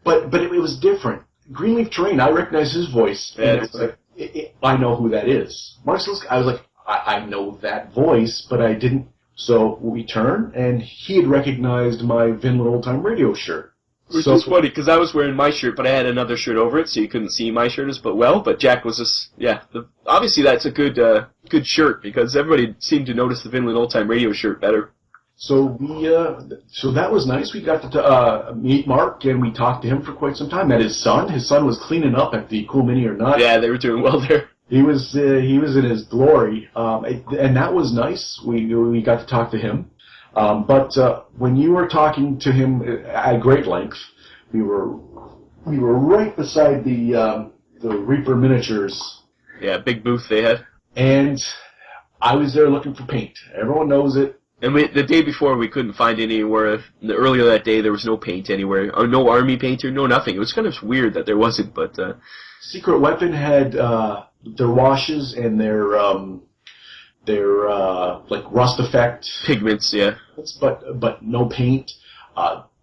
but it was different. Greenleaf Terrain, I recognized his voice. Yeah, and it was like, I know who that is. Mark Zielinski, I was like, I know that voice, but I didn't. So we turned, and he had recognized my Vinland Old Time Radio shirt. Which is funny, because I was wearing my shirt, but I had another shirt over it, so you couldn't see my shirt as well. But Jack was just, obviously that's a good shirt, because everybody seemed to notice the Vinland Old Time Radio shirt better. So so that was nice. We got to meet Mark, and we talked to him for quite some time. Met his son. His son was cleaning up at the Cool Mini or Not. Yeah, they were doing well there. He was in his glory, and that was nice. We got to talk to him. But when you were talking to him at great length, we were right beside the Reaper miniatures. Yeah, big booth they had. And I was there looking for paint. Everyone knows it. And the day before, we couldn't find anywhere. Earlier that day, there was no paint anywhere. No army painter, no nothing. It was kind of weird that there wasn't, but... Secret Weapon had their washes and their like rust effect pigments, yeah. But no paint.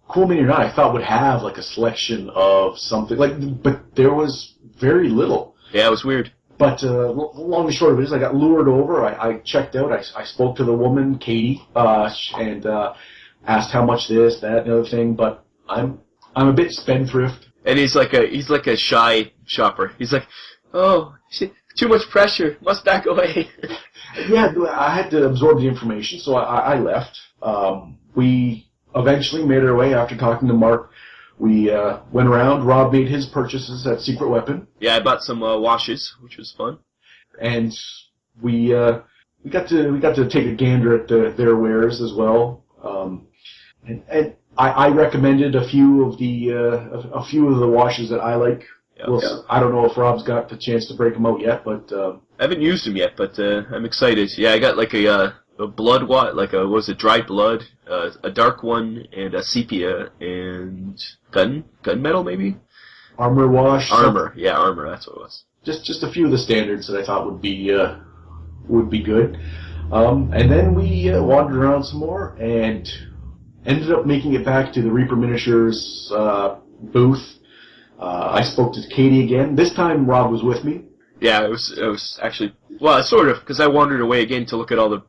Cool Mini or Not, I thought would have like a selection of something but there was very little. Yeah, it was weird. But long and short of it is, I got lured over. I checked out. I spoke to the woman, Katie, and asked how much this, that, and the other thing. But I'm a bit spendthrift. And he's like a shy shopper. He's like, oh, too much pressure. Must back away. Yeah, I had to absorb the information, so I left. We eventually made our way after talking to Mark. We went around. Rob made his purchases at Secret Weapon. Yeah, I bought some washes, which was fun. And we got to take a gander at their wares as well. And I recommended a few of the washes that I like. Yeah, I don't know if Rob's got the chance to break them out yet, but I haven't used them yet, but I'm excited. Yeah, I got like a blood dried blood, a dark one, and a sepia, and gunmetal maybe. Armor wash. Armor, that's what it was. Just a few of the standards that I thought would be good. And then we wandered around some more and ended up making it back to the Reaper Miniatures booth. I spoke to Katie again. This time Rob was with me. Yeah, it was actually, well, sort of, because I wandered away again to look at all the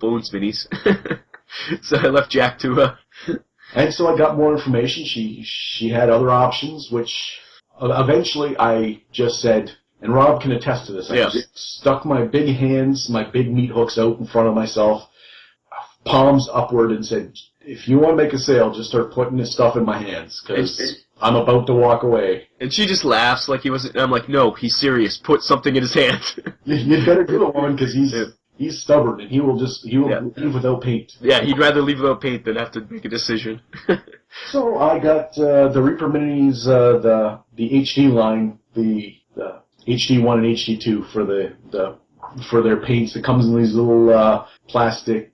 Bones minis. So I left Jack to... And so I got more information. She had other options, which eventually I just said, and Rob can attest to this, I just stuck my big hands, my big meat hooks out in front of myself, palms upward, and said, if you want to make a sale, just start putting this stuff in my hands, because I'm about to walk away. And she just laughs like he wasn't, and I'm like, no, he's serious. Put something in his hand. You'd better do it, woman, because he's stubborn, and he will leave without paint. Yeah, he'd rather leave without paint than have to make a decision. So I got the Reaper Minis, the HD line, the HD1 and HD2 for their paints. It comes in these little plastic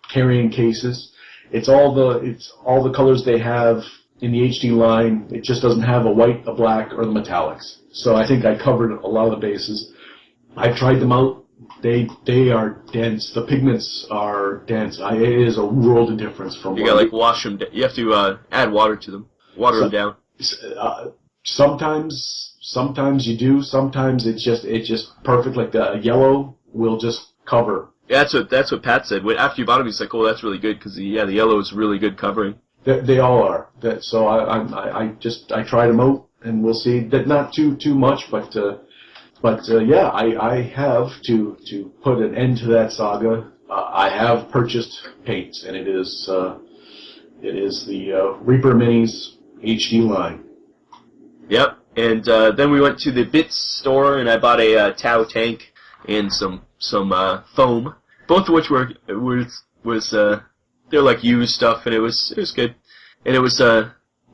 carrying cases. It's all the colors they have in the HD line. It just doesn't have a white, a black, or the metallics. So I think I covered a lot of the bases. I've tried them out. They are dense. The pigments are dense. It is a world of difference from. You gotta wash them. You have to add water to them. Water them down. Sometimes you do. Sometimes it's just perfect. Like the yellow will just cover. Yeah, that's what Pat said. After you bought them, he's like, "Oh, that's really good," because the yellow is really good covering. They all are. So I tried them out, and we'll see. That not too much, but yeah, I have to put an end to that saga. I have purchased paints, and it is the Reaper Minis HD line. Yep, and then we went to the Bits store, and I bought a Tau tank and some foam, both of which was they're like used stuff, and it was good, and it was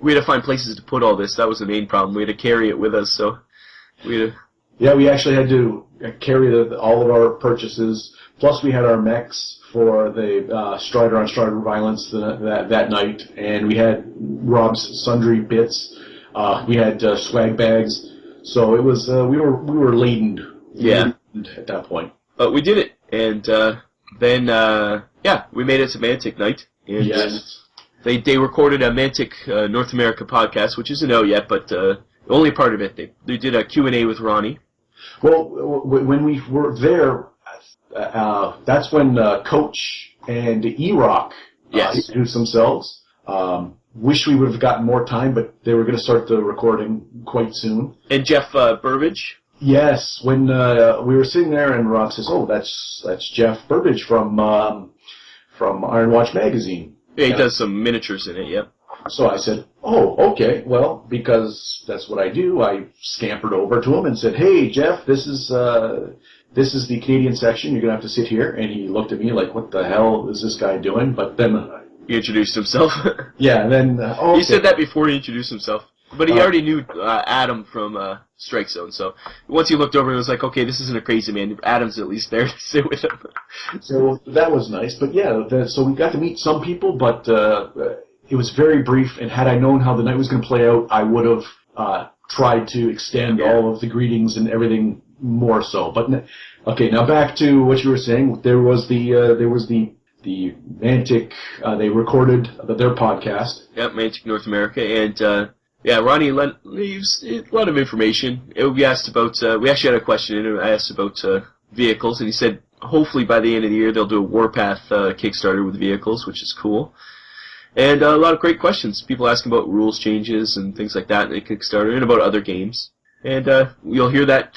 we had to find places to put all this. That was the main problem. We had to carry it with us, so we actually had to carry all of our purchases. Plus, we had our mechs for the Strider on Strider violence that night, and we had Rob's sundry bits. We had swag bags, so it was we were laden. Yeah. At that point. But we did it, and then we made it to Mantic night, and yes. They recorded a Mantic North America podcast, which isn't out yet, but only part of it. They did a Q&A with Ronnie. Well, when we were there, that's when Coach and E-Rock introduced themselves. Wish we would have gotten more time, but they were going to start the recording quite soon. And Jeff Burbage. Yes, when we were sitting there, and Rob says, "Oh, that's Jeff Burbage from Iron Watch magazine." Yeah, he does some miniatures in it. Yep. So I said, "Oh, okay. Well, because that's what I do." I scampered over to him and said, "Hey, Jeff, this is the Canadian section. You're gonna have to sit here." And he looked at me like, "What the hell is this guy doing?" But then he introduced himself. Yeah, and then okay. He said that before he introduced himself. But he already knew Adam from Strike Zone, so once he looked over, he was like, okay, this isn't a crazy man. Adam's at least there to sit with him. So that was nice. But yeah, so we got to meet some people, but it was very brief, and had I known how the night was going to play out, I would have tried to extend all of the greetings and everything more so. But okay, now back to what you were saying. There was the Mantic, they recorded their podcast. Yep, Mantic North America, and Ronnie leaves a lot of information. We asked about, we actually had a question, and I asked about vehicles, and he said hopefully by the end of the year they'll do a Warpath Kickstarter with vehicles, which is cool. And a lot of great questions. People asking about rules changes and things like that in the Kickstarter, and about other games. And you'll hear that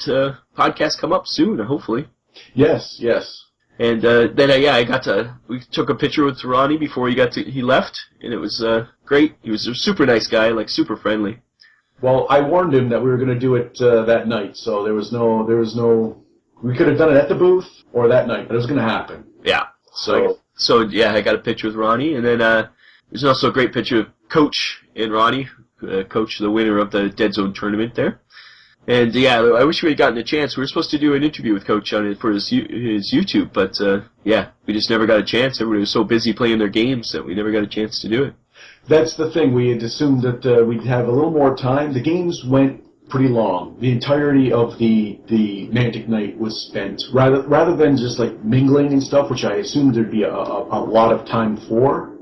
podcast come up soon, hopefully. Yes. And then we took a picture with Ronnie before he left, and it was great. He was a super nice guy, like super friendly. Well, I warned him that we were going to do it that night, so there was no. We could have done it at the booth or that night, but it was going to happen. Yeah. So I got a picture with Ronnie, and then there's also a great picture of Coach and Ronnie, Coach, the winner of the Deadzone tournament there. And I wish we had gotten a chance. We were supposed to do an interview with Coach on it for his YouTube, but we just never got a chance. Everybody was so busy playing their games that we never got a chance to do it. That's the thing. We had assumed that we'd have a little more time. The games went pretty long. The entirety of the Mantic night was spent rather than just like mingling and stuff, which I assumed there'd be a lot of time for.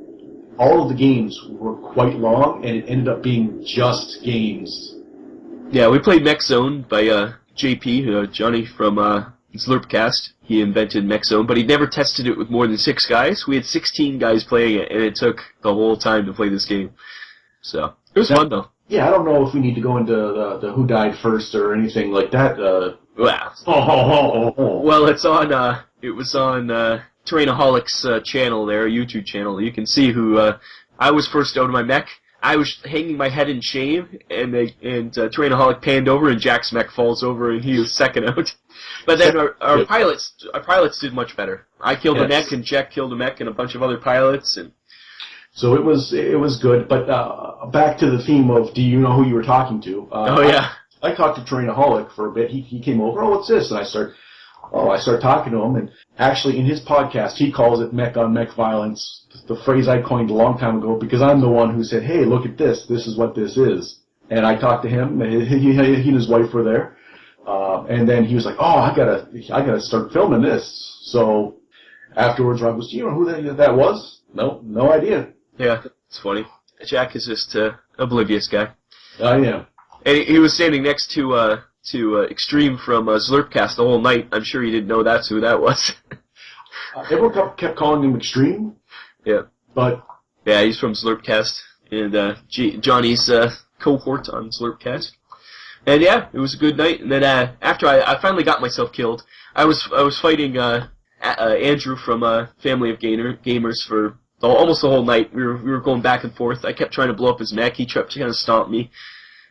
All of the games were quite long, and it ended up being just games. Yeah, we played Mech Zone by JP, Johnny from Slurpcast. He invented Mech Zone, but he'd never tested it with more than 6 guys. We had 16 guys playing it, and it took the whole time to play this game. So, it was fun, though. Yeah, I don't know if we need to go into the who died first or anything like that. Well, it's on. It was on Terrainaholic's channel there, YouTube channel. You can see who. I was first out of my mech. I was hanging my head in shame, and Terrainaholic panned over, and Jack's mech falls over, and he was second out. But then our pilots did much better. I killed a mech, and Jack killed a mech, and a bunch of other pilots, and. So it was good, but back to the theme of, do you know who you were talking to? I talked to Terrainaholic for a bit. He came over, oh, what's this? And I start talking to him, and actually in his podcast he calls it mech on mech violence, the phrase I coined a long time ago, because I'm the one who said, hey, look at this is what this is. And I talked to him, he and his wife were there, and then he was like, oh, I gotta start filming this. So afterwards Rob goes, do you know who that was? No idea. Yeah, it's funny. Jack is just an oblivious guy. I am. And he was standing next to Extreme from Slurpcast the whole night. I'm sure he didn't know that's who that was. Everyone kept calling him Extreme. Yeah. But yeah, he's from Slurpcast, and Johnny's cohort on Slurpcast. And yeah, it was a good night. And then after I finally got myself killed, I was fighting Andrew from Family of Gamers for almost the whole night. We were going back and forth. I kept trying to blow up his mech. He tried to kind of stomp me.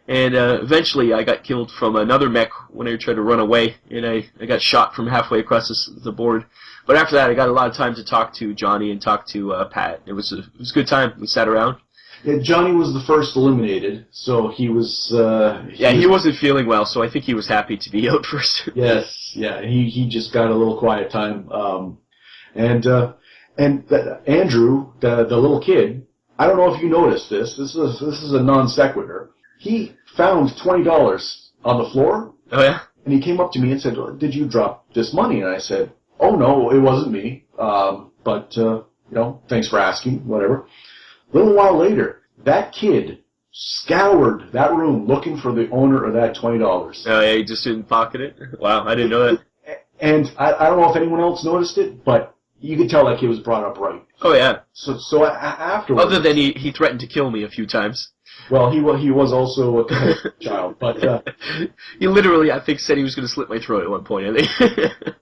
And eventually I got killed from another mech when I tried to run away. And I got shot from halfway across the board. But after that, I got a lot of time to talk to Johnny and talk to Pat. It was a good time. We sat around. Yeah, Johnny was the first eliminated, so he was... he wasn't feeling well, so I think he was happy to be out first. Yes, yeah, he just got a little quiet time. And Andrew, the little kid, I don't know if you noticed this. This is a non sequitur. He found $20 on the floor. Oh yeah. And he came up to me and said, "Did you drop this money?" And I said, "Oh no, it wasn't me. But thanks for asking. Whatever." A little while later, that kid scoured that room looking for the owner of that $20. Oh yeah, he just didn't pocket it. Wow, I didn't know that. And I don't know if anyone else noticed it, but you could tell that kid was brought up right. Oh yeah. So afterwards, other than he threatened to kill me a few times. Well, he was also a child, but he literally, I think, said he was going to slit my throat at one point. I think.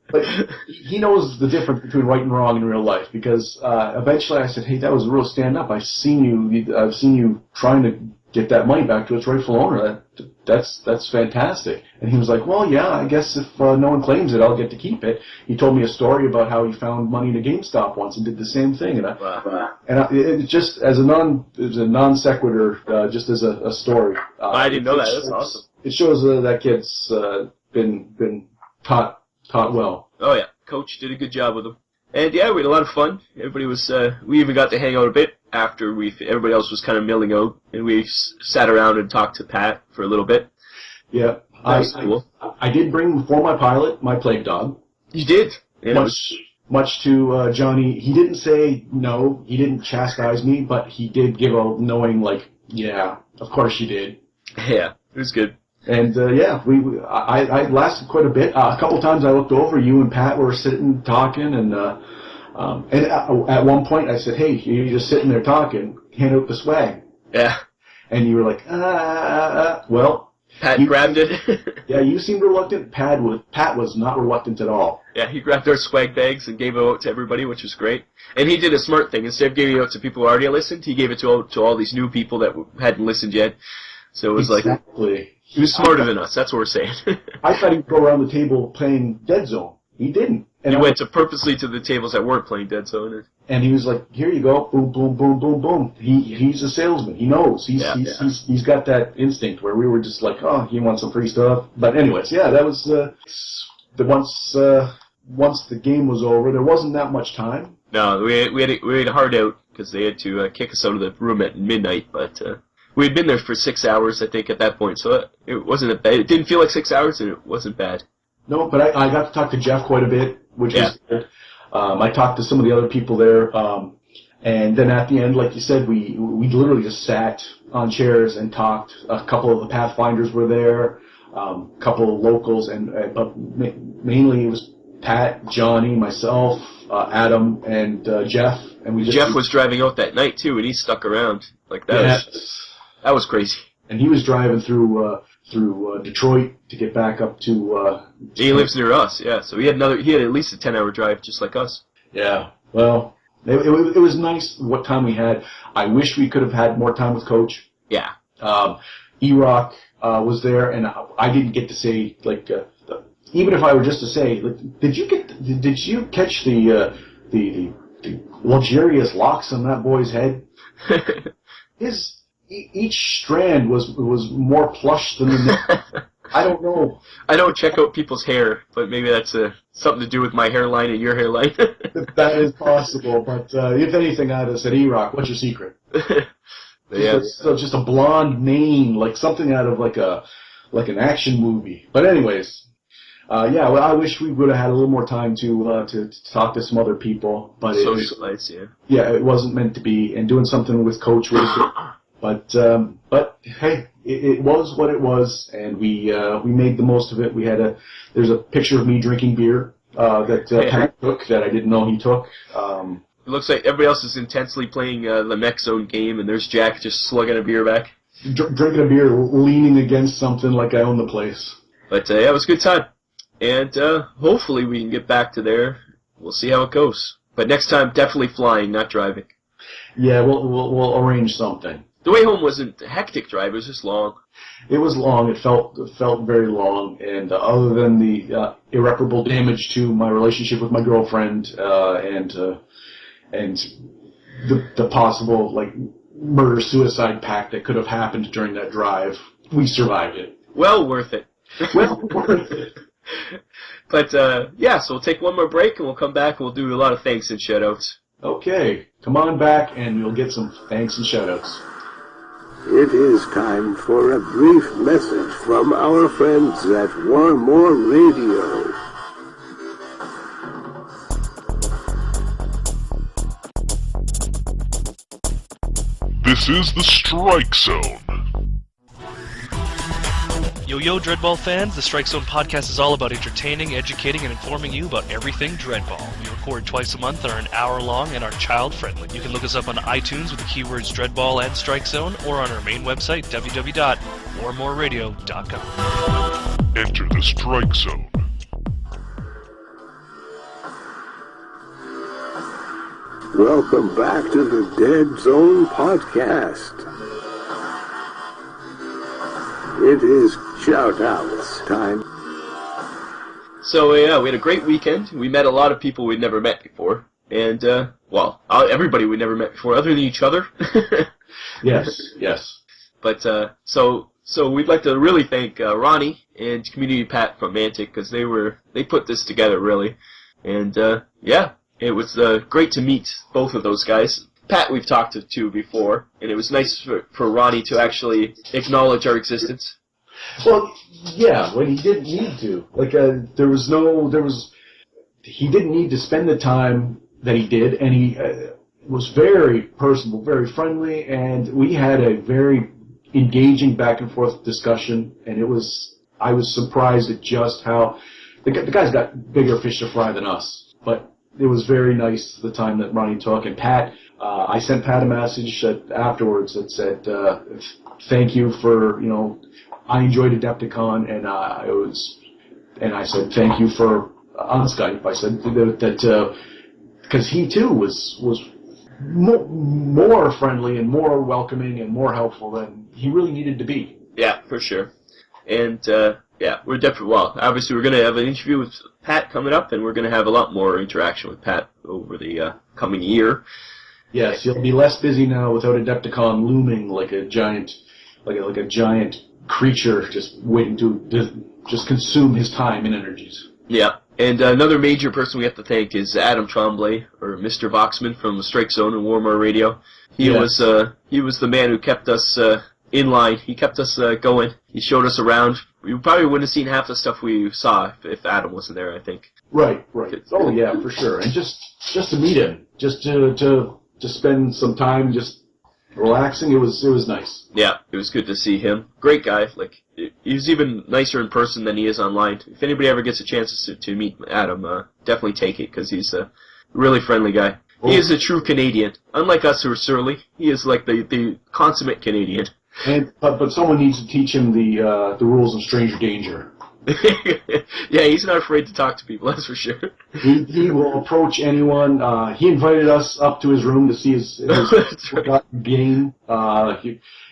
But he knows the difference between right and wrong in real life, because eventually I said, "Hey, that was a real stand-up. I've seen you trying to get that money back to its rightful owner. That's fantastic." And he was like, "Well, yeah, I guess if no one claims it, I'll get to keep it." He told me a story about how he found money in a GameStop once and did the same thing. And it just as a non sequitur, just as a story. I didn't know that. That's awesome. It shows that kid's been taught well. Oh yeah, Coach did a good job with him. And yeah, we had a lot of fun. Everybody was. We even got to hang out a bit after everybody else was kind of milling out, and we sat around and talked to Pat for a little bit. Yeah, that was cool. I did bring for my pilot my plague dog. You did. Yeah, much to Johnny. He didn't say no. He didn't chastise me, but he did give a knowing, like, yeah, of course you did. Yeah, it was good. And I lasted quite a bit. A couple times I looked over. You and Pat were sitting talking, and at one point I said, "Hey, you're just sitting there talking. Hand out the swag." Yeah. And you were like, well. Pat grabbed it. Yeah, you seemed reluctant. Pat was not reluctant at all. Yeah, he grabbed our swag bags and gave it out to everybody, which was great. And he did a smart thing. Instead of giving it out to people who already listened, he gave it to all these new people that hadn't listened yet. So it was exactly. He was smarter than us, that's what we're saying. I thought he'd go around the table playing Deadzone. He didn't. And he went purposely to the tables that weren't playing Deadzone. And he was like, "Here you go, boom, boom, boom, boom, boom." He's a salesman. He knows. He's got that instinct where we were just like, "Oh, he wants some free stuff." But anyways, yeah, that was once the game was over, there wasn't that much time. No, we had a hard out because they had to kick us out of the room at midnight, but. We had been there for 6 hours, I think, at that point, so it wasn't bad. It didn't feel like 6 hours, and it wasn't bad. No, but I got to talk to Jeff quite a bit, which was good. I talked to some of the other people there, and then at the end, like you said, we literally just sat on chairs and talked. A couple of the Pathfinders were there, a couple of locals, but mainly it was Pat, Johnny, myself, Adam, and Jeff. And Jeff was driving out that night, too, and he stuck around. Like, that was crazy. and he was driving through Detroit to get back up to. He lives near us, yeah. So he had at least a 10-hour drive, just like us. Yeah. Well, it was nice what time we had. I wish we could have had more time with Coach. Yeah. E-Rock was there, and I didn't get to say even if I were just to say, did you catch the luxurious locks on that boy's head? Each strand was more plush than the next. I don't know. I don't check out people's hair, but maybe that's something to do with my hairline and your hairline. That is possible, but if anything, I'd have said, E-Rock, what's your secret? Just a blonde mane, like something out of like an action movie. But anyways, I wish we would have had a little more time to talk to some other people. But socialize, it wasn't meant to be. And doing something with Coach was good. But hey, it was what it was, and we made the most of it. There's a picture of me drinking beer that Pat took that I didn't know he took. It looks like everybody else is intensely playing the Deadzone game, and there's Jack just slugging a beer back. Drinking a beer, leaning against something like I own the place. But it was a good time. And hopefully we can get back to there. We'll see how it goes. But next time, definitely flying, not driving. Yeah, we'll arrange something. The way home wasn't a hectic drive, it was just long. It was long. It felt very long. And other than the irreparable damage to my relationship with my girlfriend and the possible murder-suicide pact that could have happened during that drive, we survived it. Well worth it. Well worth it. But so we'll take one more break and we'll come back and we'll do a lot of thanks and shoutouts. Okay, come on back and we'll get some thanks and shoutouts. It is time for a brief message from our friends at One More Radio. This is the Strike Zone. Yo, Dreadball fans, the Strike Zone podcast is all about entertaining, educating, and informing you about everything Dreadball. We record twice a month, are an hour long, and are child-friendly. You can look us up on iTunes with the keywords Dreadball and Strike Zone, or on our main website, www.moremoreradio.com. Enter the Strike Zone. Welcome back to the Deadzone podcast. It is shout-outs time. So, we had a great weekend. We met a lot of people we'd never met before. And, everybody we'd never met before, other than each other. Yes. But, so we'd like to really thank Ronnie and Community Pat from Mantic, because they put this together, really. And, it was great to meet both of those guys. Pat we've talked to before, and it was nice for Ronnie to actually acknowledge our existence. Well, yeah, when he didn't need to. He didn't need to spend the time that he did, and he was very personable, very friendly, and we had a very engaging back and forth discussion, and I was surprised at just how, the guy's got bigger fish to fry than us, but it was very nice the time that Ronnie took, and Pat, I sent Pat a message afterwards that said, thank you for, I enjoyed Adepticon, and I said thank you for, on Skype, I said that, because he too was more friendly and more welcoming and more helpful than he really needed to be. Yeah, for sure. And, we're definitely, obviously we're going to have an interview with Pat coming up, and we're going to have a lot more interaction with Pat over the coming year. Yes, you'll be less busy now without Adepticon looming like a giant creature just waiting to just consume his time and energies. Yeah, and another major person we have to thank is Adam Tremblay, or Mr. Voxman from the Strike Zone and Warmer Radio. He was the man who kept us in line. He kept us going. He showed us around. We probably wouldn't have seen half the stuff we saw if Adam wasn't there, I think. Right. Oh yeah, for sure. And just to meet him, just to spend some time just relaxing, it was nice. Yeah, it was good to see him. Great guy. He's even nicer in person than he is online. If anybody ever gets a chance to meet Adam, definitely take it, because he's a really friendly guy. He is a true Canadian. Unlike us who are surly, he is like the consummate Canadian. But someone needs to teach him the rules of stranger danger. Yeah, he's not afraid to talk to people, that's for sure. He will approach anyone. He invited us up to his room to see his game.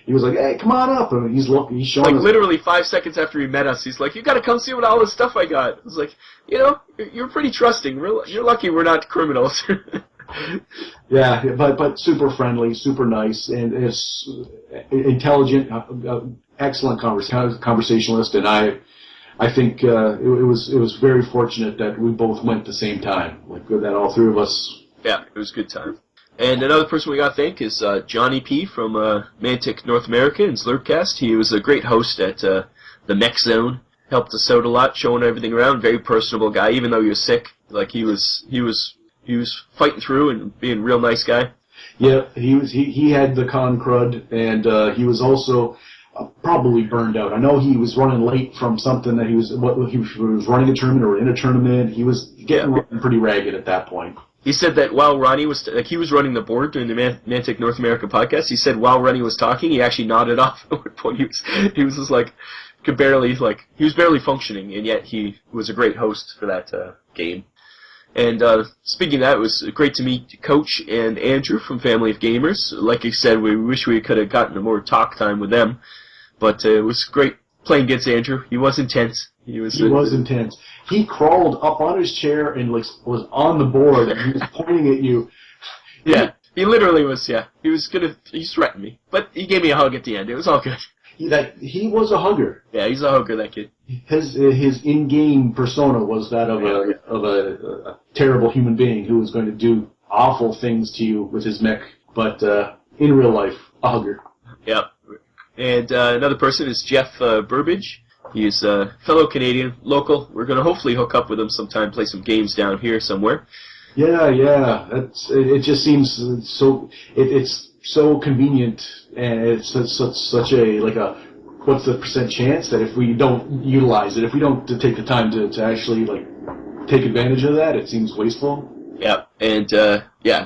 He was like, "Hey, come on up!" And he's showing like us. Literally 5 seconds after he met us, he's like, "You got to come see what all this stuff I got." It's like, you're pretty trusting. You're lucky we're not criminals. Yeah, but super friendly, super nice, and it's intelligent, excellent conversationalist, and I think it was very fortunate that we both went at the same time, like that all three of us. Yeah, it was a good time. And another person we got to thank is Johnny P. from Mantic North America and Slurpcast. He was a great host at the Deadzone. Helped us out a lot, showing everything around. Very personable guy, even though he was sick. Like he was fighting through and being a real nice guy. Yeah, he had the con crud, and he was also probably burned out. I know he was running late from something that he was running a tournament or in a tournament. He was getting pretty ragged at that point. He said that while Ronnie was he was running the board during the Mantic North America podcast. He said while Ronnie was talking, he actually nodded off at one point. He was just like he was barely functioning, and yet he was a great host for that game. And speaking of that, it was great to meet Coach and Andrew from Family of Gamers. Like I said, we wish we could have gotten more talk time with them, but it was great playing against Andrew. He was intense. He was intense. He crawled up on his chair and was on the board, and he was pointing at you. Yeah, he literally was. Yeah, he threatened me, but he gave me a hug at the end. It was all good. He was a hugger. Yeah, he's a hugger, that kid. His in-game persona was that of a terrible human being who was going to do awful things to you with his mech, but in real life, a hugger. Yeah. And another person is Jeff Burbage. He's a fellow Canadian, local. We're going to hopefully hook up with him sometime, play some games down here somewhere. Yeah. It just seems so. It's so convenient, and it's such a what's the percent chance that if we don't utilize it, if we don't take the time to actually take advantage of that, it seems wasteful. Yeah, and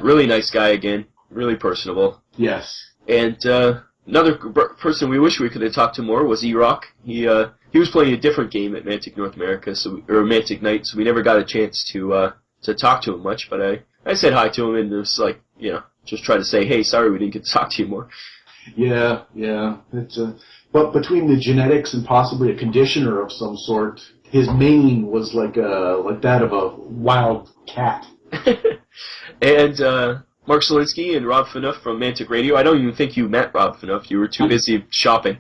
really nice guy again, really personable. Yes. And another person we wish we could have talked to more was E-Rock. He was playing a different game at Mantic North America, or Mantic Night, so we never got a chance to talk to him much. But I said hi to him, and it was just try to say, hey, sorry we didn't get to talk to you more. Yeah. It's but between the genetics and possibly a conditioner of some sort, his mane was like that of a wild cat. And Mark Solinsky and Rob Fanuff from Mantic Radio. I don't even think you met Rob Fanuff. You were too busy shopping.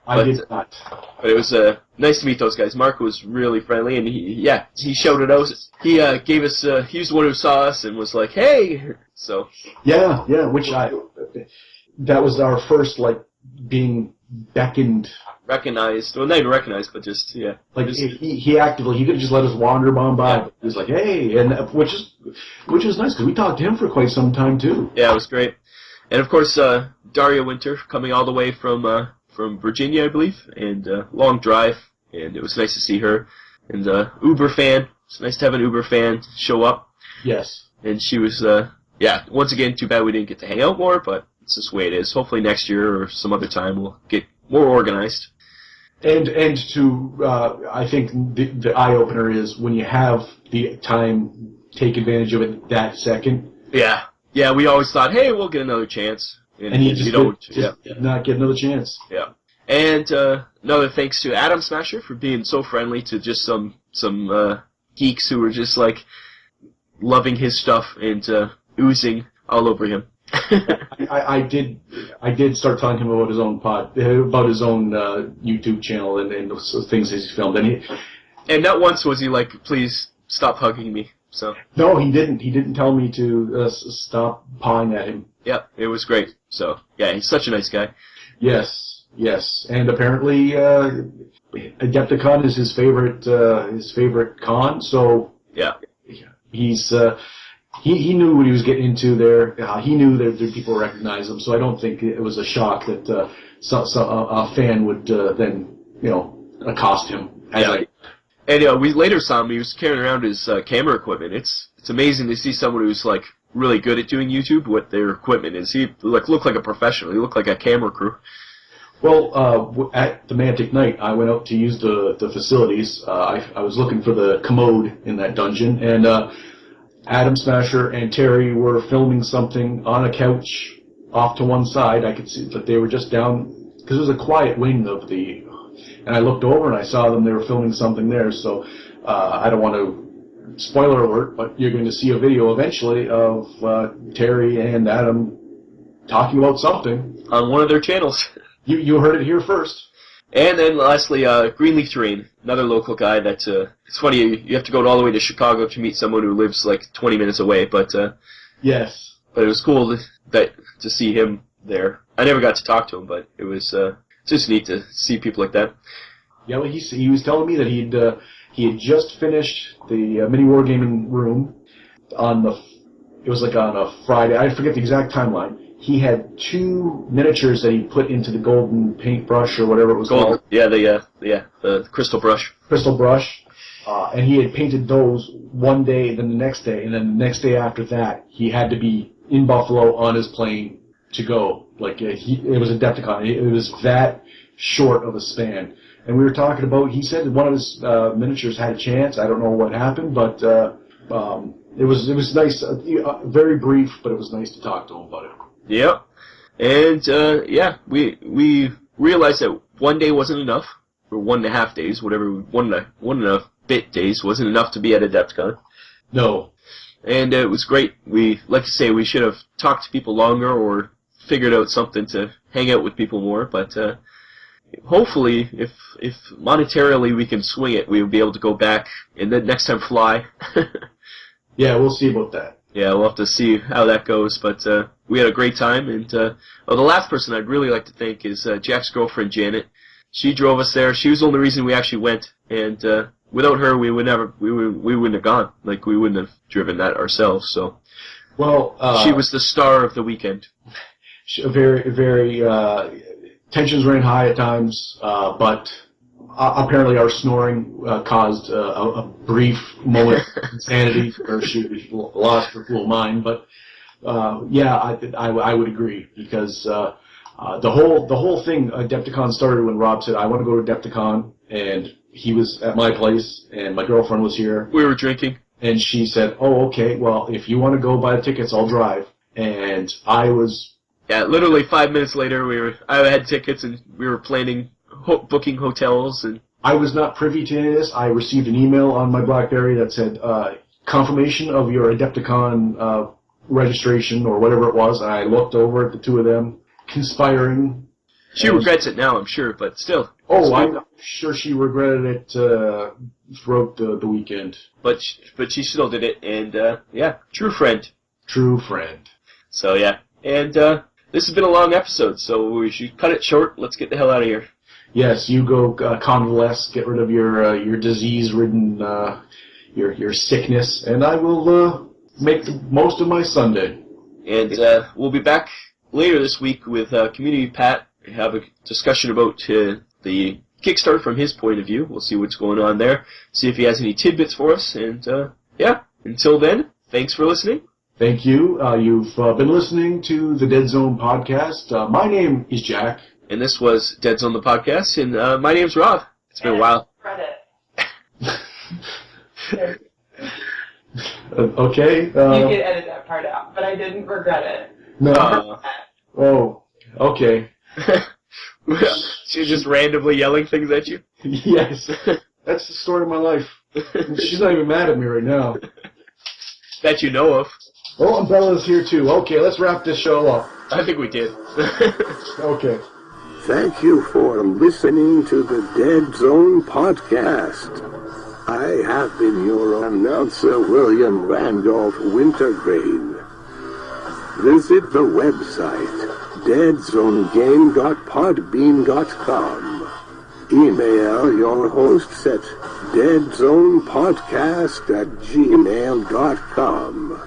I did not. But it was nice to meet those guys. Mark was really friendly, and he shouted out. He gave us. He was the one who saw us and was like, "Hey!" So yeah. That was our first being beckoned. Recognized. Well, not even recognized, but just he actively, he could have just let us wander on by. Yeah. He was like, "Hey," and which is nice because we talked to him for quite some time too. Yeah, it was great. And of course, Daria Winter coming all the way from Virginia, I believe, and long drive, and it was nice to see her. And Uber fan. It's nice to have an Uber fan show up. Yes. And she was, once again, too bad we didn't get to hang out more, but it's just the way it is. Hopefully next year or some other time we'll get more organized. And I think the eye-opener is when you have the time, take advantage of it that second. Yeah. Yeah, we always thought, hey, we'll get another chance. And you did not get another chance. Yeah. And another thanks to Adam Smasher for being so friendly to just some geeks who were just loving his stuff and oozing all over him. I did start telling him about his own YouTube channel and things he's filmed, and not once was he like, "Please stop hugging me." So no, he didn't. He didn't tell me to stop pawing at him. Yeah, it was great. So yeah, he's such a nice guy. Yes, and apparently Adepticon is his favorite con. So yeah, he's. He knew what he was getting into there. He knew that people recognize him, so I don't think it was a shock that a fan would then accost him. And we later saw him. He was carrying around his camera equipment. It's amazing to see someone who's really good at doing YouTube. What their equipment is. He looked like a professional. He looked like a camera crew. Well, at the Mantic Night, I went out to use the facilities. I was looking for the commode in that dungeon, and Adam Smasher and Terry were filming something on a couch off to one side. I could see that they were just down, because it was a quiet wing of the, and I looked over and I saw them, they were filming something there, so I don't want to, spoiler alert, but you're going to see a video eventually of Terry and Adam talking about something. On one of their channels. You heard it here first. And then lastly, Greenleaf Terrain, another local guy that, it's funny, you have to go all the way to Chicago to meet someone who lives like 20 minutes away, but Yes. But it was cool to see him there. I never got to talk to him, but it was just neat to see people like that. Yeah, well, he was telling me that he had just finished the mini wargaming room it was like on a Friday. I forget the exact timeline. He had 2 miniatures that he put into the golden paintbrush or whatever it was called. Yeah, the crystal brush. Crystal brush. And he had painted those one day, then the next day, and then the next day after that, he had to be in Buffalo on his plane to go. Like, it was Adepticon. It was that short of a span. And we were talking about, he said that one of his miniatures had a chance. I don't know what happened, but it was nice. Very brief, but it was nice to talk to him about it. Yep. And, we realized that one day wasn't enough, or 1.5 days, whatever, one and a bit days wasn't enough to be at Adepticon. No. And it was great. Like to say, we should have talked to people longer or figured out something to hang out with people more, but hopefully, if monetarily we can swing it, we will be able to go back and then next time fly. Yeah, we'll see about that. Yeah, we'll have to see how that goes, but we had a great time, and the last person I'd really like to thank is Jack's girlfriend, Janet. She drove us there. She was the only reason we actually went, and without her, we wouldn't have gone. Like, we wouldn't have driven that ourselves, so. Well, she was the star of the weekend. Very, very, tensions ran high at times, but apparently our snoring caused a brief moment of insanity, or she lost her cool mind, but yeah, I would agree, because the whole thing, Adepticon started when Rob said, I want to go to Adepticon, and he was at my place, and my girlfriend was here. We were drinking. And she said, oh, okay, well, if you want to go buy the tickets, I'll drive. And I was... Yeah, literally 5 minutes later, I had tickets, and we were planning, booking hotels, and... I was not privy to any of this. I received an email on my BlackBerry that said, confirmation of your Adepticon registration, or whatever it was, and I looked over at the two of them, conspiring. She regrets it now, I'm sure, but still. Oh, I'm sure she regretted it throughout the weekend. But she still did it, and yeah, true friend. True friend. So yeah, and this has been a long episode, so we should cut it short. Let's get the hell out of here. Yes, you go convalesce, get rid of your disease-ridden, your sickness, and I will make the most of my Sunday. And we'll be back later this week with Community Pat. Have a discussion about the Kickstarter from his point of view. We'll see what's going on there. See if he has any tidbits for us. And yeah, until then, thanks for listening. Thank you. You've been listening to the Deadzone podcast. My name is Jack. And this was Deadzone the podcast. And my name's Rob. It's been a while. Okay. You can edit that part out, but I didn't regret it. No. Oh, okay. She's just randomly yelling things at you? Yes. That's the story of my life. She's not even mad at me right now. That you know of. Oh, and Bella's here too. Okay, let's wrap this show up. I think we did. Okay. Thank you for listening to the Deadzone podcast. I have been your announcer, William Randolph Wintergreen. Visit the website, deadzonegame.podbean.com. Email your hosts at deadzonepodcast@gmail.com.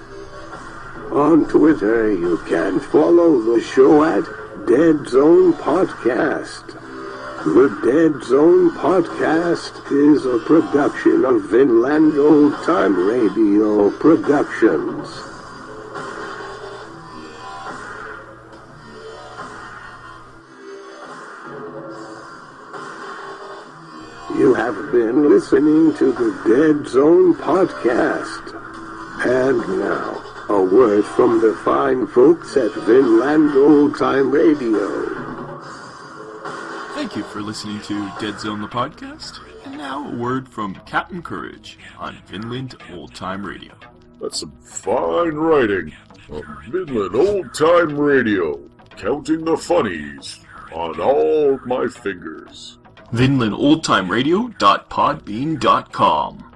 On Twitter, you can follow the show at Deadzone Podcast. The Deadzone Podcast is a production of Vinland Old Time Radio Productions. have been listening to the Deadzone podcast. And now, a word from the fine folks at Vinland Old Time Radio. Thank you for listening to Deadzone the podcast. And now a word from Captain Courage on Vinland Old Time Radio. That's some fine writing on Vinland Old Time Radio. Counting the funnies on all my fingers. VinlandOldTimeRadio.podbean.com